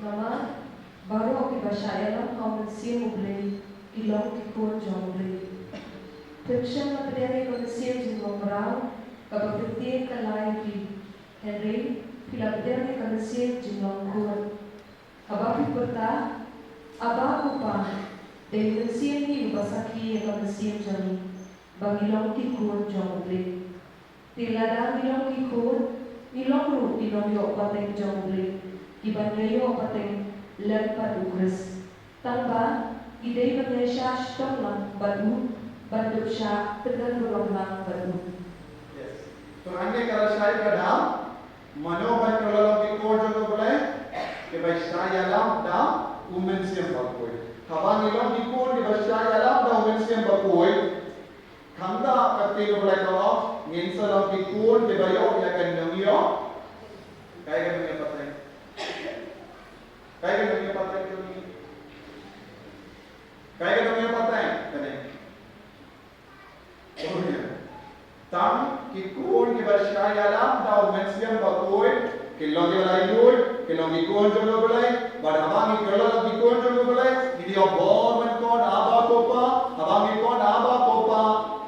16. Mama, baru aku bersaya dalam kau mesti mulai ilang kikun jomli. Fiction materi manusia jiwa merau, kapabilitas kalai di Henry, filadelfia manusia jiwa kuat. Abang berta, abang upah, dan manusia ni ubasaki manusia jomli, bangilang kikun jomli. Tiladang ilong ikut, ilong ru ilong yo pateng jomble, iban yo pateng lempat ukres. Tanpa idei Malaysia stonglang badu, bandu sya tegan lang badu. Yes. So ane kalau saya kadang, mano ban kalau ikut jogo boleh, kebai saya lam dah umen siam bakoi. Kabang ilong ikut kebai saya lam dah umen siam bakoi. Kanda katino boleh kalau Nginsa lang kikun, di ba yun? Yakan nang yun? Kaya ka nang patay. Kaya ka nang patay. Kaya ka nang patay. Kaya. Oh yan. Tam, kikun, di ba siya yalam, daw mensiyang bakoy, kilong ilayuy, kilong ikun jogo balay, badamang ikilong ikun jogo balay, hindi o borman kon, aba ko pa, abang ikon, aba ko pa,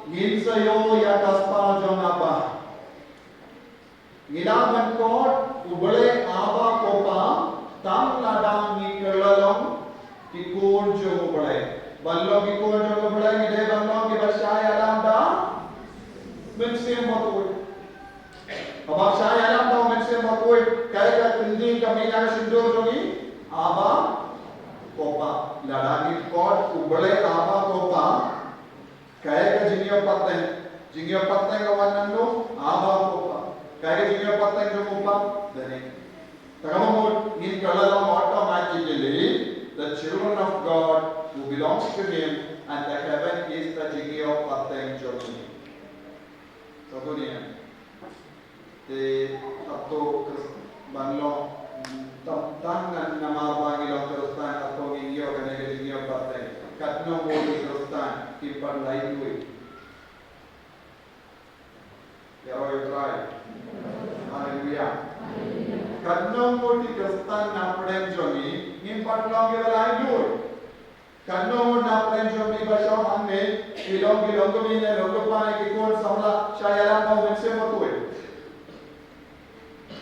Nginsa yo ya kaspa jong apa. Ngilaban kot ubale aba kopa tam ladang ni kelalong kikun jong ubale. Ballo kikun jong ubale ngide ballo ki basyaya alam da mensim bakul. Abang saya alam da mensim bakul kaya ka tindi kami yang sindur jongi aba kopa. Ladang kot ubale aba kopa. Kaya ka jingyo pateng kawanan lo, aba ko pa. Kaya ka jingyo pateng jong upa, dani. Takamamod, in kalalang automatically, the children of God who belongs to Him, and the heaven is the jingyo pateng jong. So dunia, the atto banlo tangan nama bangilo Kristan atau jingyo kanega jingyo pateng. Katno mo di Kristan kipan lain duit. Ya roy try. Haleluya. Katno mo di Kristan na pren jomi ngimpan long ke lain duit. Katno mo na pren jomi basyo hanne ilong ko mine logo pa ki kon samla shayala pa wense mo tuwe.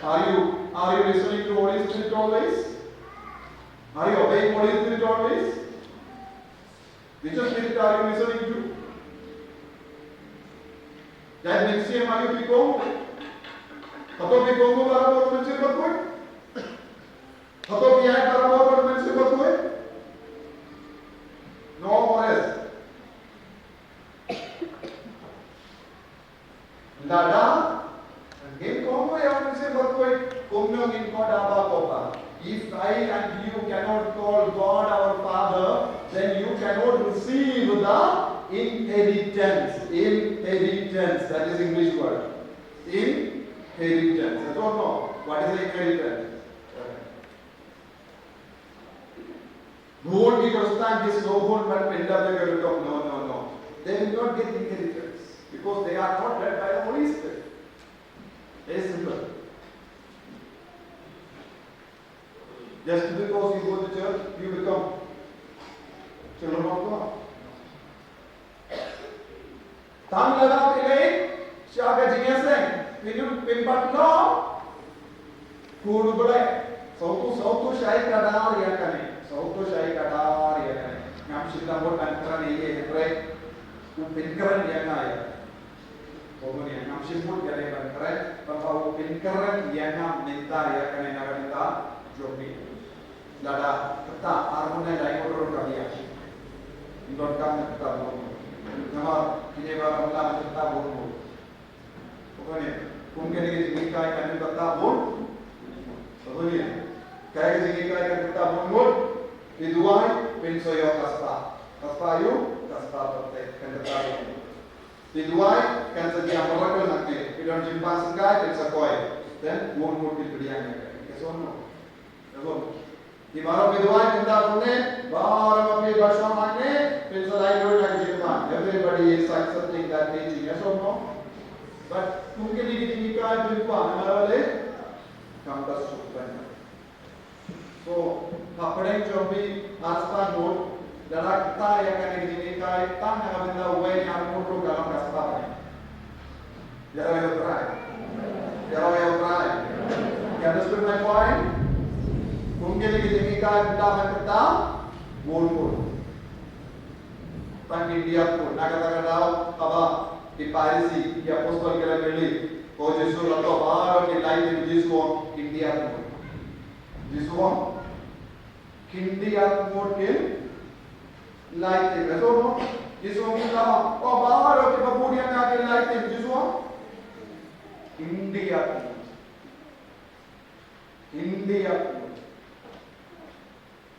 Are you listening to Holy Spirit always? Are you obeying Holy Spirit always? Which spirit are you listening to? That means same are you Congo. Atau di Congo para buat mencuri berkuai. Atau biaya para buat mencuri berkuai. No more. Lada, game Congo yang mencuri berkuai. Congo in God Abba Kopa. If I and you cannot call God our Father, then you cannot receive the inheritance. Inheritance, that is English word. Inheritance. I don't know. What is inheritance? Won't be understand this no whole but no. They will not get inheritance because they are not led by the Holy Spirit. Very simple. Just because you go to church, you become children of God. Tam lada pilai, siapa jingaseng, pimpat lo, kudu belai, sautu syai kadar ya kane, ngam sila buat antara ni break, pinkaran ya kaya, kemudian ngam sibut ya antara, bahawa pinkaran ya ngam minta ya kane naga minta, jobi. Lada kita harmonia lain orang kaya, indon kami kita buat, nama kini baru mula kita buat, pokoknya, mungkin ini jika kami kita buat, pokoknya, kaya jika kita buat, diduai pensoyo kaspa you kaspa pertek kita buat, diduai kan sejak mereka nanti, idon jimpa sengkai pensakoi, dan buat diberiannya, kesono, kesono. Di mana viduai kita punya, bahawa kami bersama mana, pensalai dulu lagi jemaah. Everybody is accepting that teaching, yes or no? But mungkin ini kita jumpa, nama le, kampus sukan. So, apa yang jombi aspan mud, dalam kita yang kena ini kita, tang yang benda uai yang mudru dalam kasparan. Jangan yang try. You understood my point? Mungkin kita kita pun panggil dia pun nak kata apa di Parisi dia apostol kira beli oh Yesus atau baru di lain di Yesus India pun Yesus India pun ke lain betul Yesus kita oh baru di babunya nak ke lain Yesus India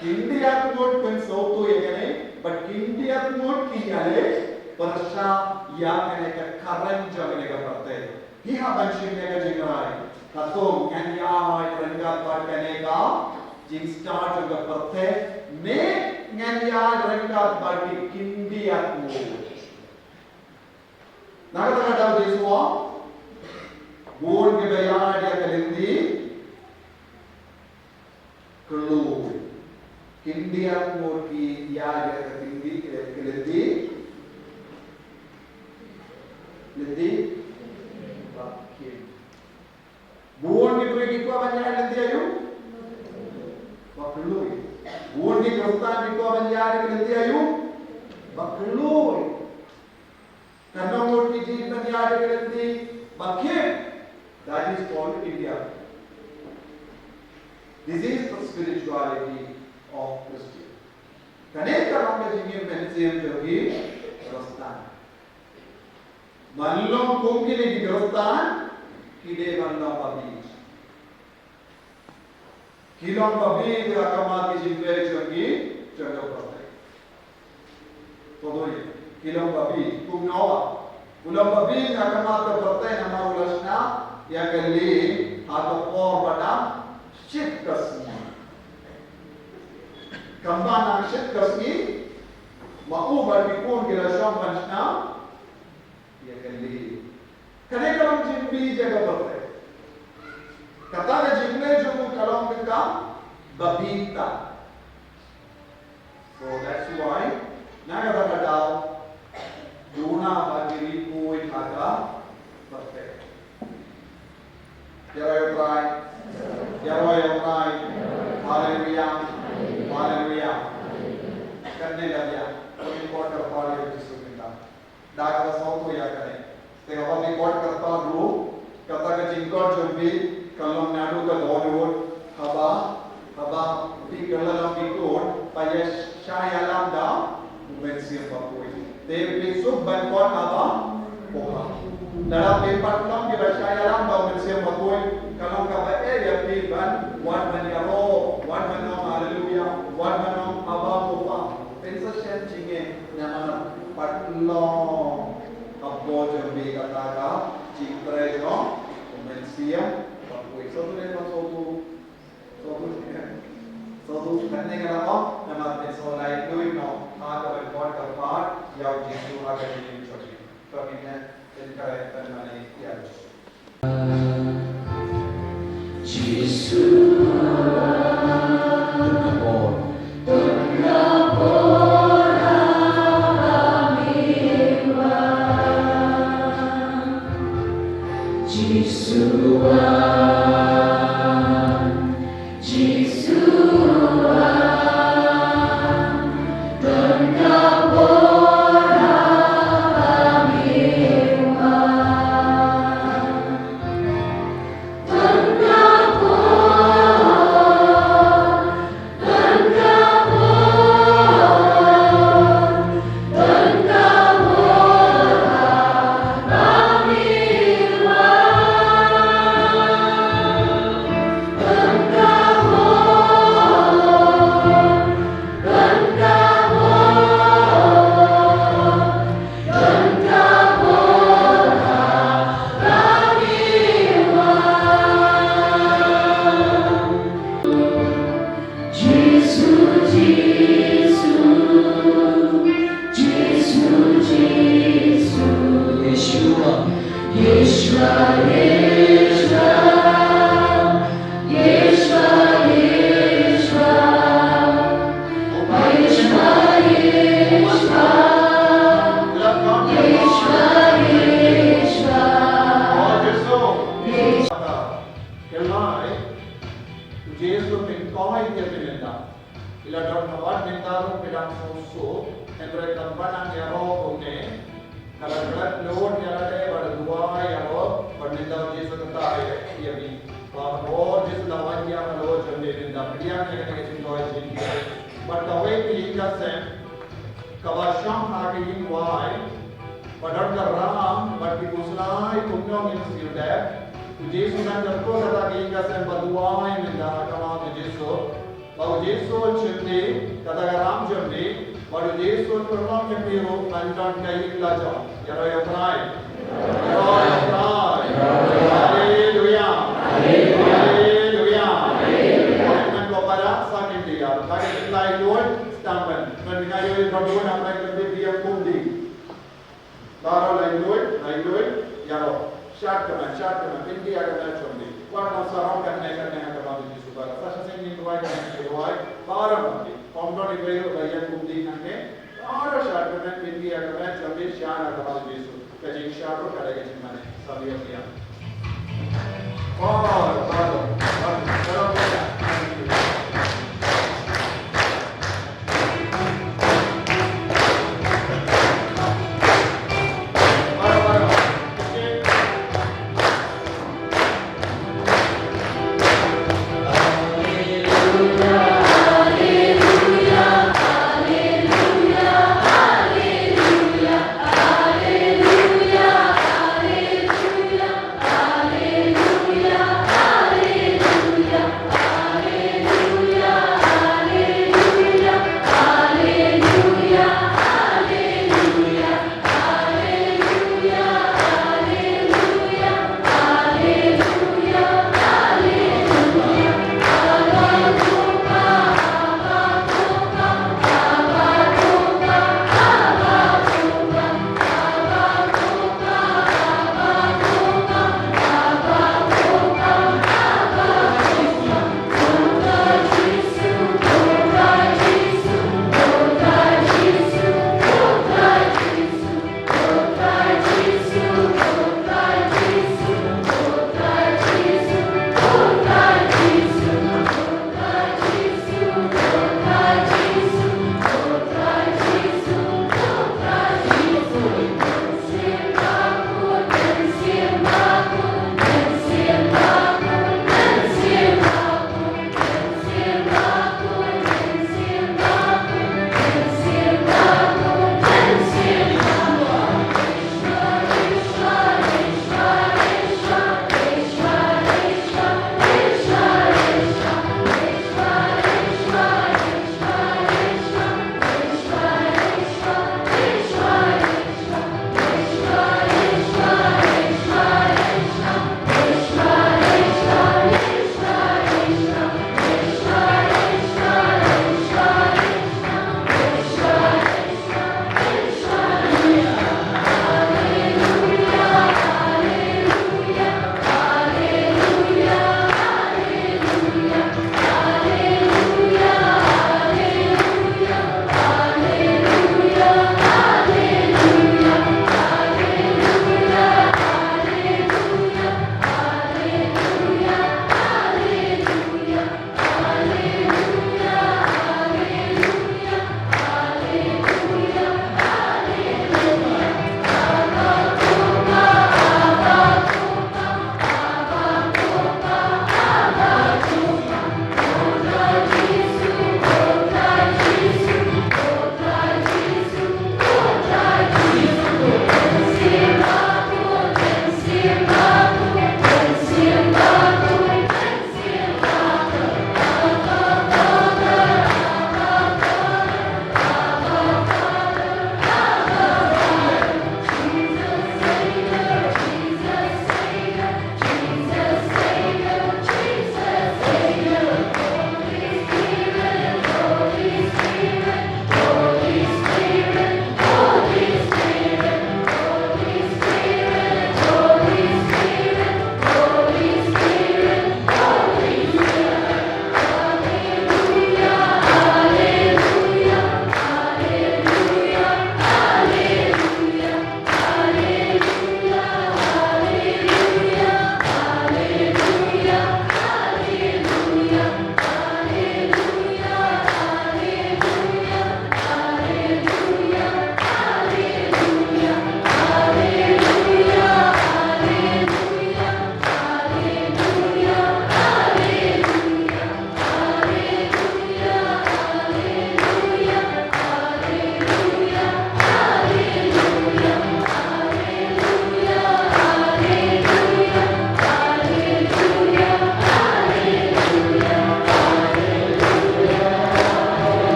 India mode pen sautu yagane, but India mode kiyale persha yagane ka karan jagane ka parte. Hiha banshine ka jingai. Kaso nganya ranga part kane ka jing start ka parte. Ne nganya ranga part India mode. Nagata ka Yesuwa born ke bayar dia kalindi kelu. India mode की याद है हिंदी के लेती बाकी बुवन की पूरी कितना बंजारा लेती है यू बकलूई बुवन की कृष्णा कितना बंजारा लेती है यू बकलूई कन्नड़ मोड की जीत बंजारा लेती बाकी that is called India. This is the spirituality of Christian. Connect around the Indian Pensium Jogi, Rastan. Manlong Kumkini di Rastan, Kide Manlong Babij. Kilong Babij, Akamati Jimbe Jogi, Jogo Pasai. Todo Kilong Babij, Kumnawa. Ulang Babij, Akamata Pasai, Nama Ulasna, Yakali, Atapor Badam, Shit Kasmi. Kambana shit kasmi, mau berpikun kira syam banjna, ya kali. Kene kalam jimbi jaga berte. Kata na jimne jo kalam kita babita. So that's why naga badao duna bagiri koi thaga berte. Jara try. Hallelujah. Hallelujah. करने लगे कोई quarter party जिसको मिलता डाका सौ तो या करें Tengah kami kuat kata dulu, kata kecingkor jumpi, kalau nadu ke Hollywood, haba di kalau ikut, payah saya alam dah, bukan siapa pun. Tapi sub bantuan haba, poha. Dalam tempat lam di saya alam dah bukan siapa pun. Kalau kata ya tiban, wan maniaro, wan manam haleluya, wan manam haba poha. Pensasi cingin, nama patlong. Abbo jumbi kata ka, cipre jo, umensia, waktu itu tu dia suatu करने के अलावा हमारे सोलाई कोई no आगे record कर पार या जिसको आगे नहीं छोड़ी तो हमने इनका एक मैंने किया But the way we understand, Kavasham Hagin why, but on the Ram, but the Muslai Kumno means you there. Jesus and the Kosa Gigas and Baduai in the Hakama Jesu, but Jesu Chimney, Katagaram Chimney, but Jesu Kurma Kamiru, and John Kayi Laja, Yaraya Pride. Hallelujah. Hallelujah. And Gopara, Sakin Dia, Kakin Lai Lord, Stampen, when I will not do an American baby of Mundi. Dara Lai Lord, Yaro, Sharkaman, India, and Chumdi. One of Sarong and Nakan about the Super. Such a thing in white and white, Paramati, Comdon Ibrahim, Bayan Mundi, and Ara Sharkaman, India, and Chumdi, Shana about the Jesu. Kajing Sharu, Kadagin Mane, Savionia. Hallelujah.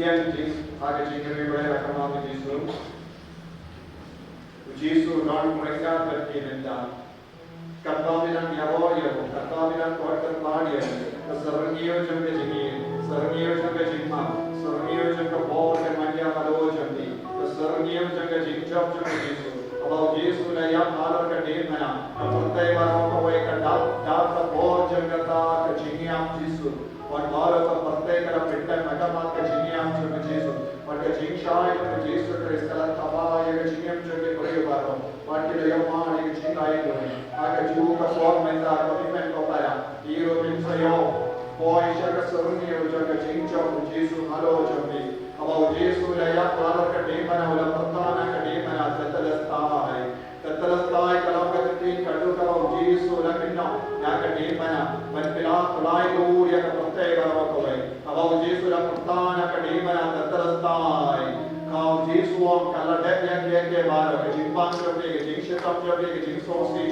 Ian Jings, Aga Jingari, Rakama, Jisu. Jisu, non Mureka, Perkinenda. Katavilan Yavoyo, Katavilan Quarter Party, the Sarangio Junga Jingi, Sarangio Junga Jingma, Sarangio Junga Ball and Mania Halo Jungi, the Sarangio Junga Jingchop Junga Jisu, about Jisu Layam Halo Kadimana, a Punta Marokaway, Data Ball Jangata, Kajiniam Jisu. What Mara of Parteka, Pinta, Matamaka, Jiniam to Jesus, what a Jinshai to Jesus, Crystal, Taba, Yagajiniam to the Koreavaro, what did Yama, Yagajinai doing? I could do a form and a commitment of Para, Hero Pinsayo, Boy Shaka Suruni, Jaka Jincho, Jesus, Halo Jumbi, about Jesus, Laya, Pala Kadimana, Patana Kadimana, Tatalastai. Tatalastai, Kalakati, Kaduka, Jesus, Lakina, Nakadimana, when Pila, Kulai, Yakapate, about Jesus, Laputana, Kadimana, Tatalastai. Now, Jesus, Kaladek, Yanke, Baro, Jimpan, Jing Shitap, Jing Sosi,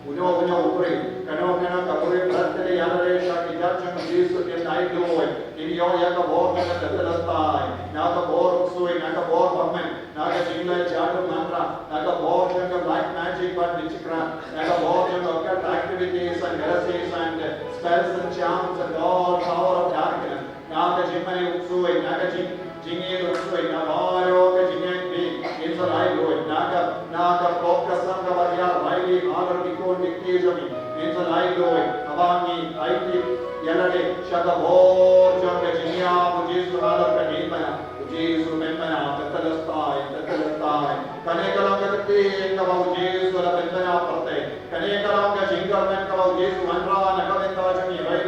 Uno, Upri, Kanokana, Kapuri, Pratali, Yanare, Shaki, Judgment, Jesus, in night doing, in your Yakabor, Tatalastai. Now the board of Sui, Nakabor, Woman, Naga Jingla, Jadu Mantra, Nakabor, of black magic, but witchcraft, Nakabor, of occult activities and heresies and spells and charms and all power of darkness. Naga Jimani Utsui, Naga Jingi Utsui, Nagaro, Jingi, in the light going, Naga, Pokasam, Kavaria, Riley, Honor, Nico, Dictation, in the light going, Avani, Aiti, Yanade, Shakabor, Jonga Jinia, Ujisu, Hala, Kadimana, Ujisu, Memana, Tatalastai, Kanekalam, Kava, Ujisu, Lapentana, Pate, Kanekalam, Jingarman, Kava, Ujisu, Mandra, Nakaventa, Jimmy, right,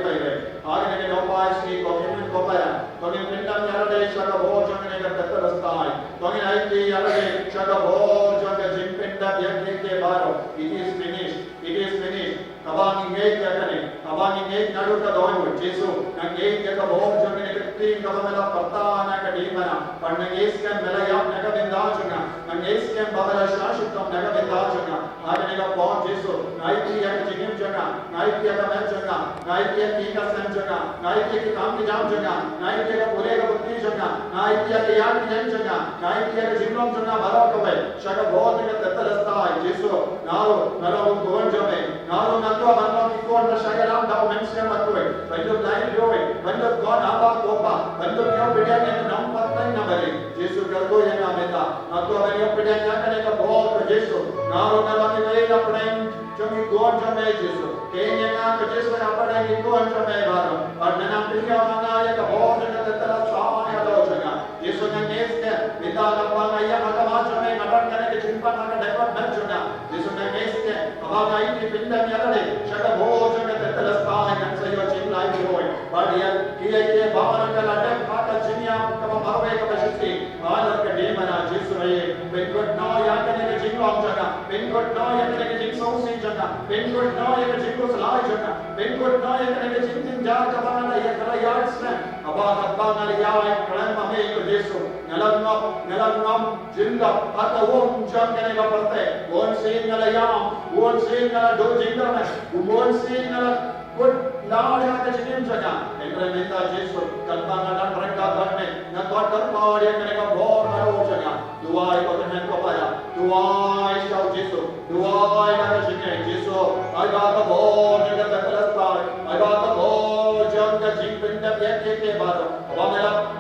Agane, no pies, Kokin, Kopara, Tonin Pindam, Yarade, Shakabor, Jonga, Tatalastai, Tonin Aiti, Yarade, Shakabor, Jonga, Jim Pinda, Yanke, Baro, it is finished, it is finished. Kabang engage yakane, kabang engage naduka doon Jesu, engage yakabor jone nekti kabamela parta na kadimana, pannengage kan melaya nagadindajuna, engage kan babala shashitam nagadindajuna, aganega pon Jesu, naiti yak jigim jana, naiti yak menjana, naiti yak tika sanjana, naiti yak kamni jamjana, naiti yak pulega butti jana, naiti yak yan jana, naiti yak jimlam jana barakawai, shakabor nek tatalasta Jesu, naro doon jame, naro when the blind going, when the God Abba Kopa, when the pure Pidan and non Patan Nabari, Jesus Galgo Yanameta, Nato when your Pidan Yakanaka ball to Jesus, now Navani way of praying, Jummy go on Jame Jesus, Kenya, Jesus Appa, you go on Jame Baro, but Nanapia Manaya, the ball and the Tala Lojaga, Jesus and Neska, Vidana Panaya, Makamajame, Napan Chimpan, Depa Benjuna, Jesus and Neska, Abana Pinda Yadade, Shakabo. And say your chin like going, but here, Bamanaka, Pata Jinia, Kamawe, Kapashiti, Mother Kadimana, Jisray, Pinwood no Yakan Jingong Jana, Pinwood no Yakan Jing Sosi Jana, Pinwood no Yakan Jingos Lajana, Pinwood no Yakan Jing Jakabana, Yakara Yardsman, about Abana Yai, Krama, Jesu, Nalanam, Jinda, Pata Wom, Jankanega Pate, won't sing a yam, won't sing a do jingerman, won't sing a good large Jim Jana, and Remenda Jesu, Kalpana, Ranka, Nakota Party, and a born Jana, do I got a hand Kopaya, do I shout Jesu, do I have a chicken Jesu, I got a ball, and a Catalas Park, I got a ball, Janga Jim Pinda, Yaki Baro, Wamela.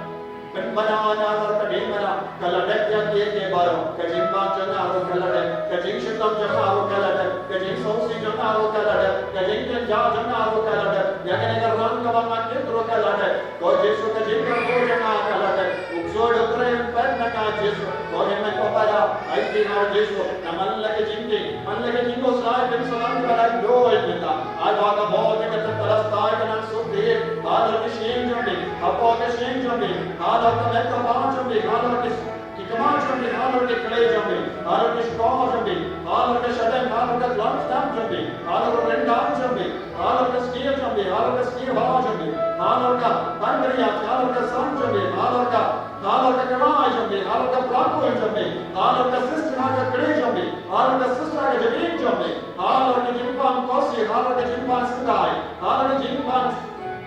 Banana, Kadimana, Kaladek Yaki Baro, Kajimba Jana, Kalade, Kajing Shitam Jana, Kalade, Kajing Sosi Jana, Kalade, Kajing Jana, Kalade, Yakanaka Ran Kavama, Kitro Kalade, Kojisu Kajim Jana, Kalade, Uxod Ukraine, Penaka Jesu, Kohiman Kopara, I see now Jesu, Namalaka Jingi, Malaka Jingo's life in Salam, but I know it with that. I got a ball to get the Palestine and so deep, all of the shame jumping, upon the shame jumping, all of the Mecca jumping, all of this Kikama jumping, all of the clay jumping, all of the straw jumping, all of the shutting, all of the lunch stamp jumping, all of the rendang jumping, all of the skier jumping, all of the skier bar jumping, all of the Pandria, all of the sun jumping, all of the Kama jumping, all of the Praku jumping, all of the sister clay jumping, all of the sister Javin jumping, all of the Jimpan Kosi, all of the Jimpan Sky, all of the Jimpan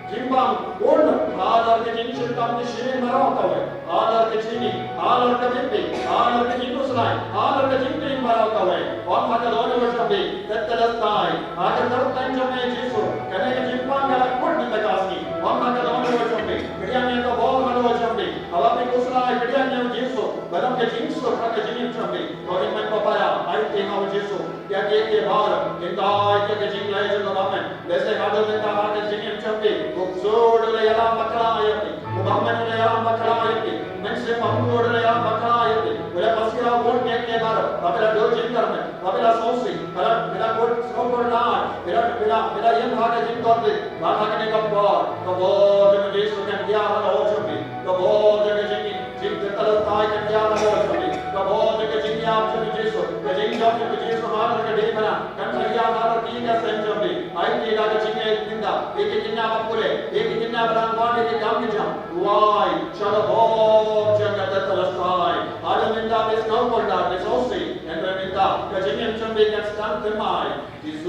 Jimbang, all of the Jimpan Shittam ki shini marawkawe, Alar ki chini, Alar ka jimpi, Alar ki jikusrai, Alar ka jimpi marawkawe, Om Hakadone Vashambi, Tettalastai, Agar Tartan Jame Jisu, Kane ki jimpan galak put in the Kasi, Om Hakadone Vashambi, Kiriyan ka bol mano Vashambi, Alapi kusrai, Kiriyan Jisu, Badam ke Jinsu, Kaka Jinim Chambi, Korin man papaya, Aiti Hau Jisu, Yaki ke Bharam, Indai ke Jinglai Julaman, Lese Hadalinda Haka Jinim Chambi, Uksud Yala Makayati, Muhammad Yala Makayati, Mense Mahmud Yala Makayati, Vila Pasira won't get a bar, Pavila Dojin Garment, Pavila Sosi, Vila Good Snowbird Line, Vila Yam Haka Jim Gondi, Mahakani of God, the board and the Jesu can Yara Ochobi, the board and the Jim Talastai can Yara Ochobi, the board and the Jim Yam to the Jesu, the Jim Jam to the Jesu Hana Kadimana, Kantaya Hana Kina Senjobi, I did a Jim Linda, Ekina Pule, Ekina Brangwani, the Gamijam, why? Shadabo, Jagatastai, Adaminda is no Polda, is Osi, and Raminda, the Jim Chambi can stand the mind. Jesus,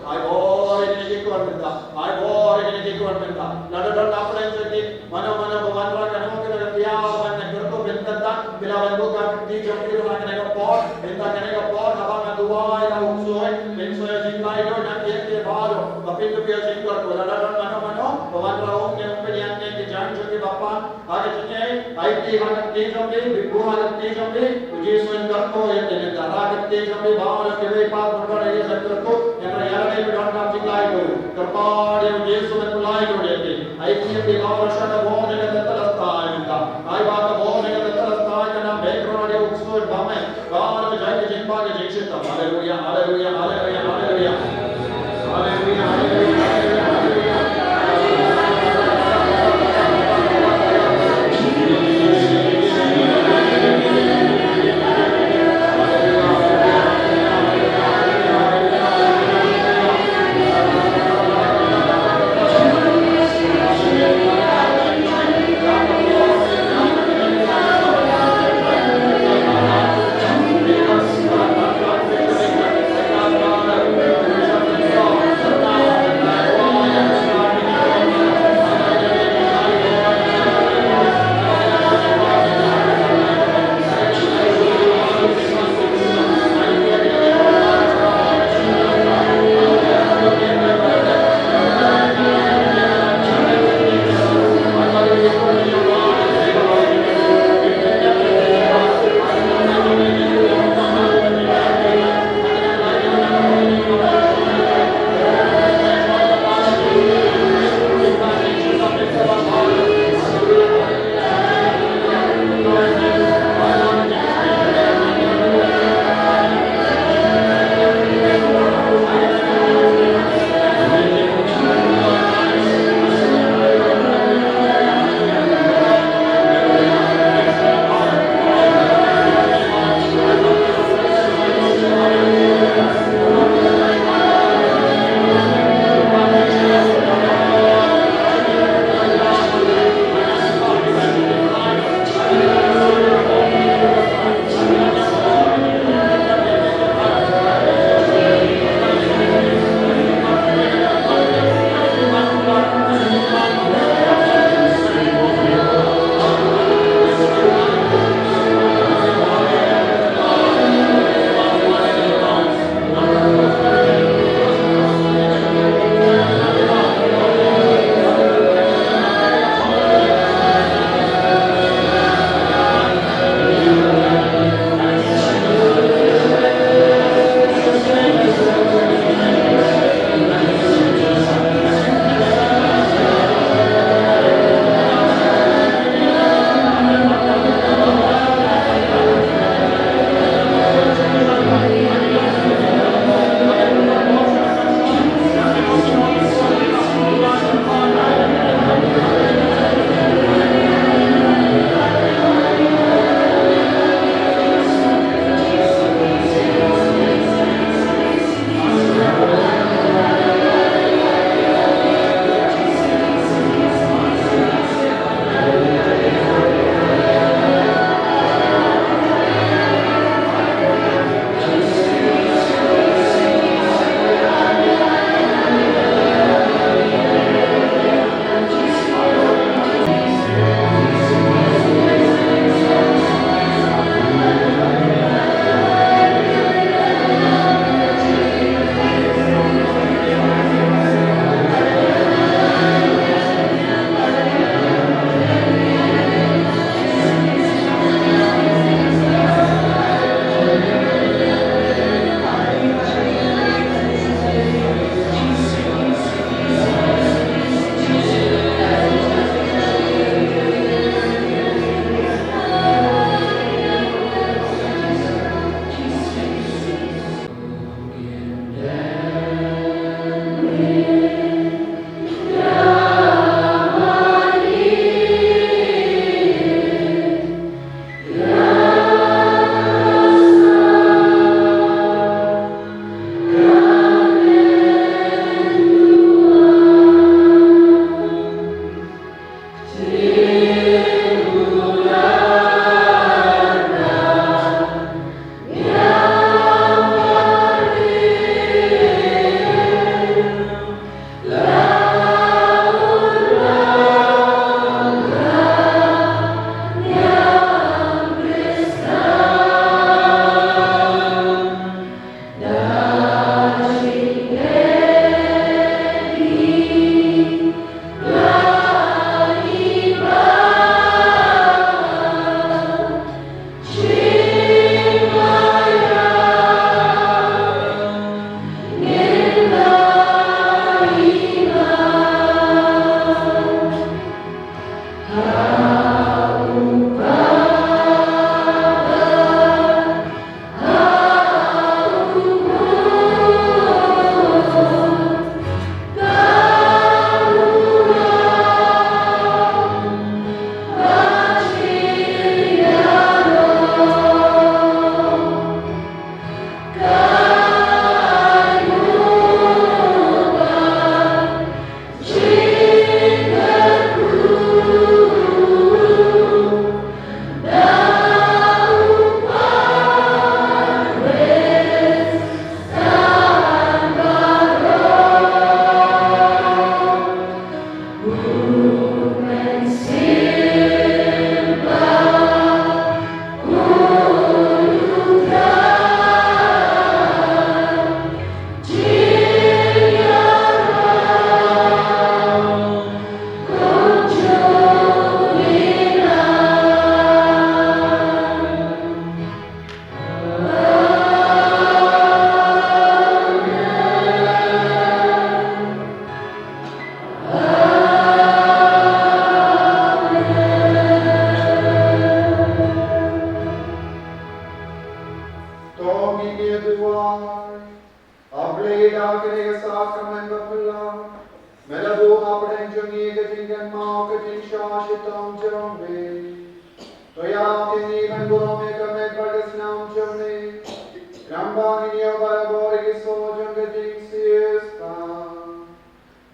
I bore in a Korminda, I bore in a Korminda, Nadadon Apple, Mana Bavandra, Kanoka, Pia, and Kurko Bintata, Pilavanduka, teacher, Kanaka Port, in the Kanaka Port, Havana Duai, Uxoy, Minsoy, Jinglaido, and Yaki Baro, the Pinto Jingle, Nadadon Manamano, Bavandra, Ompedian, the Jan Joki Bapa, Agate, IT, Hanak Tijambi, Buhanak Tijambi, Jesus and Garko, and the Ragat Tijambi, Bar, and the Papa, and Kurko, and Rayana, we don't have to lie to the body of Jesus and lie to it. I keep the Ocean of Warning and the Palestine. I bought the Warning and the Palestine and a background of Oxford, Baman, God of the Giant in Pakistan. Hallelujah, hallelujah, hallelujah, hallelujah. Hallelujah, hallelujah, hallelujah.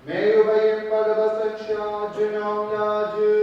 May you be in Bhagavad Gita,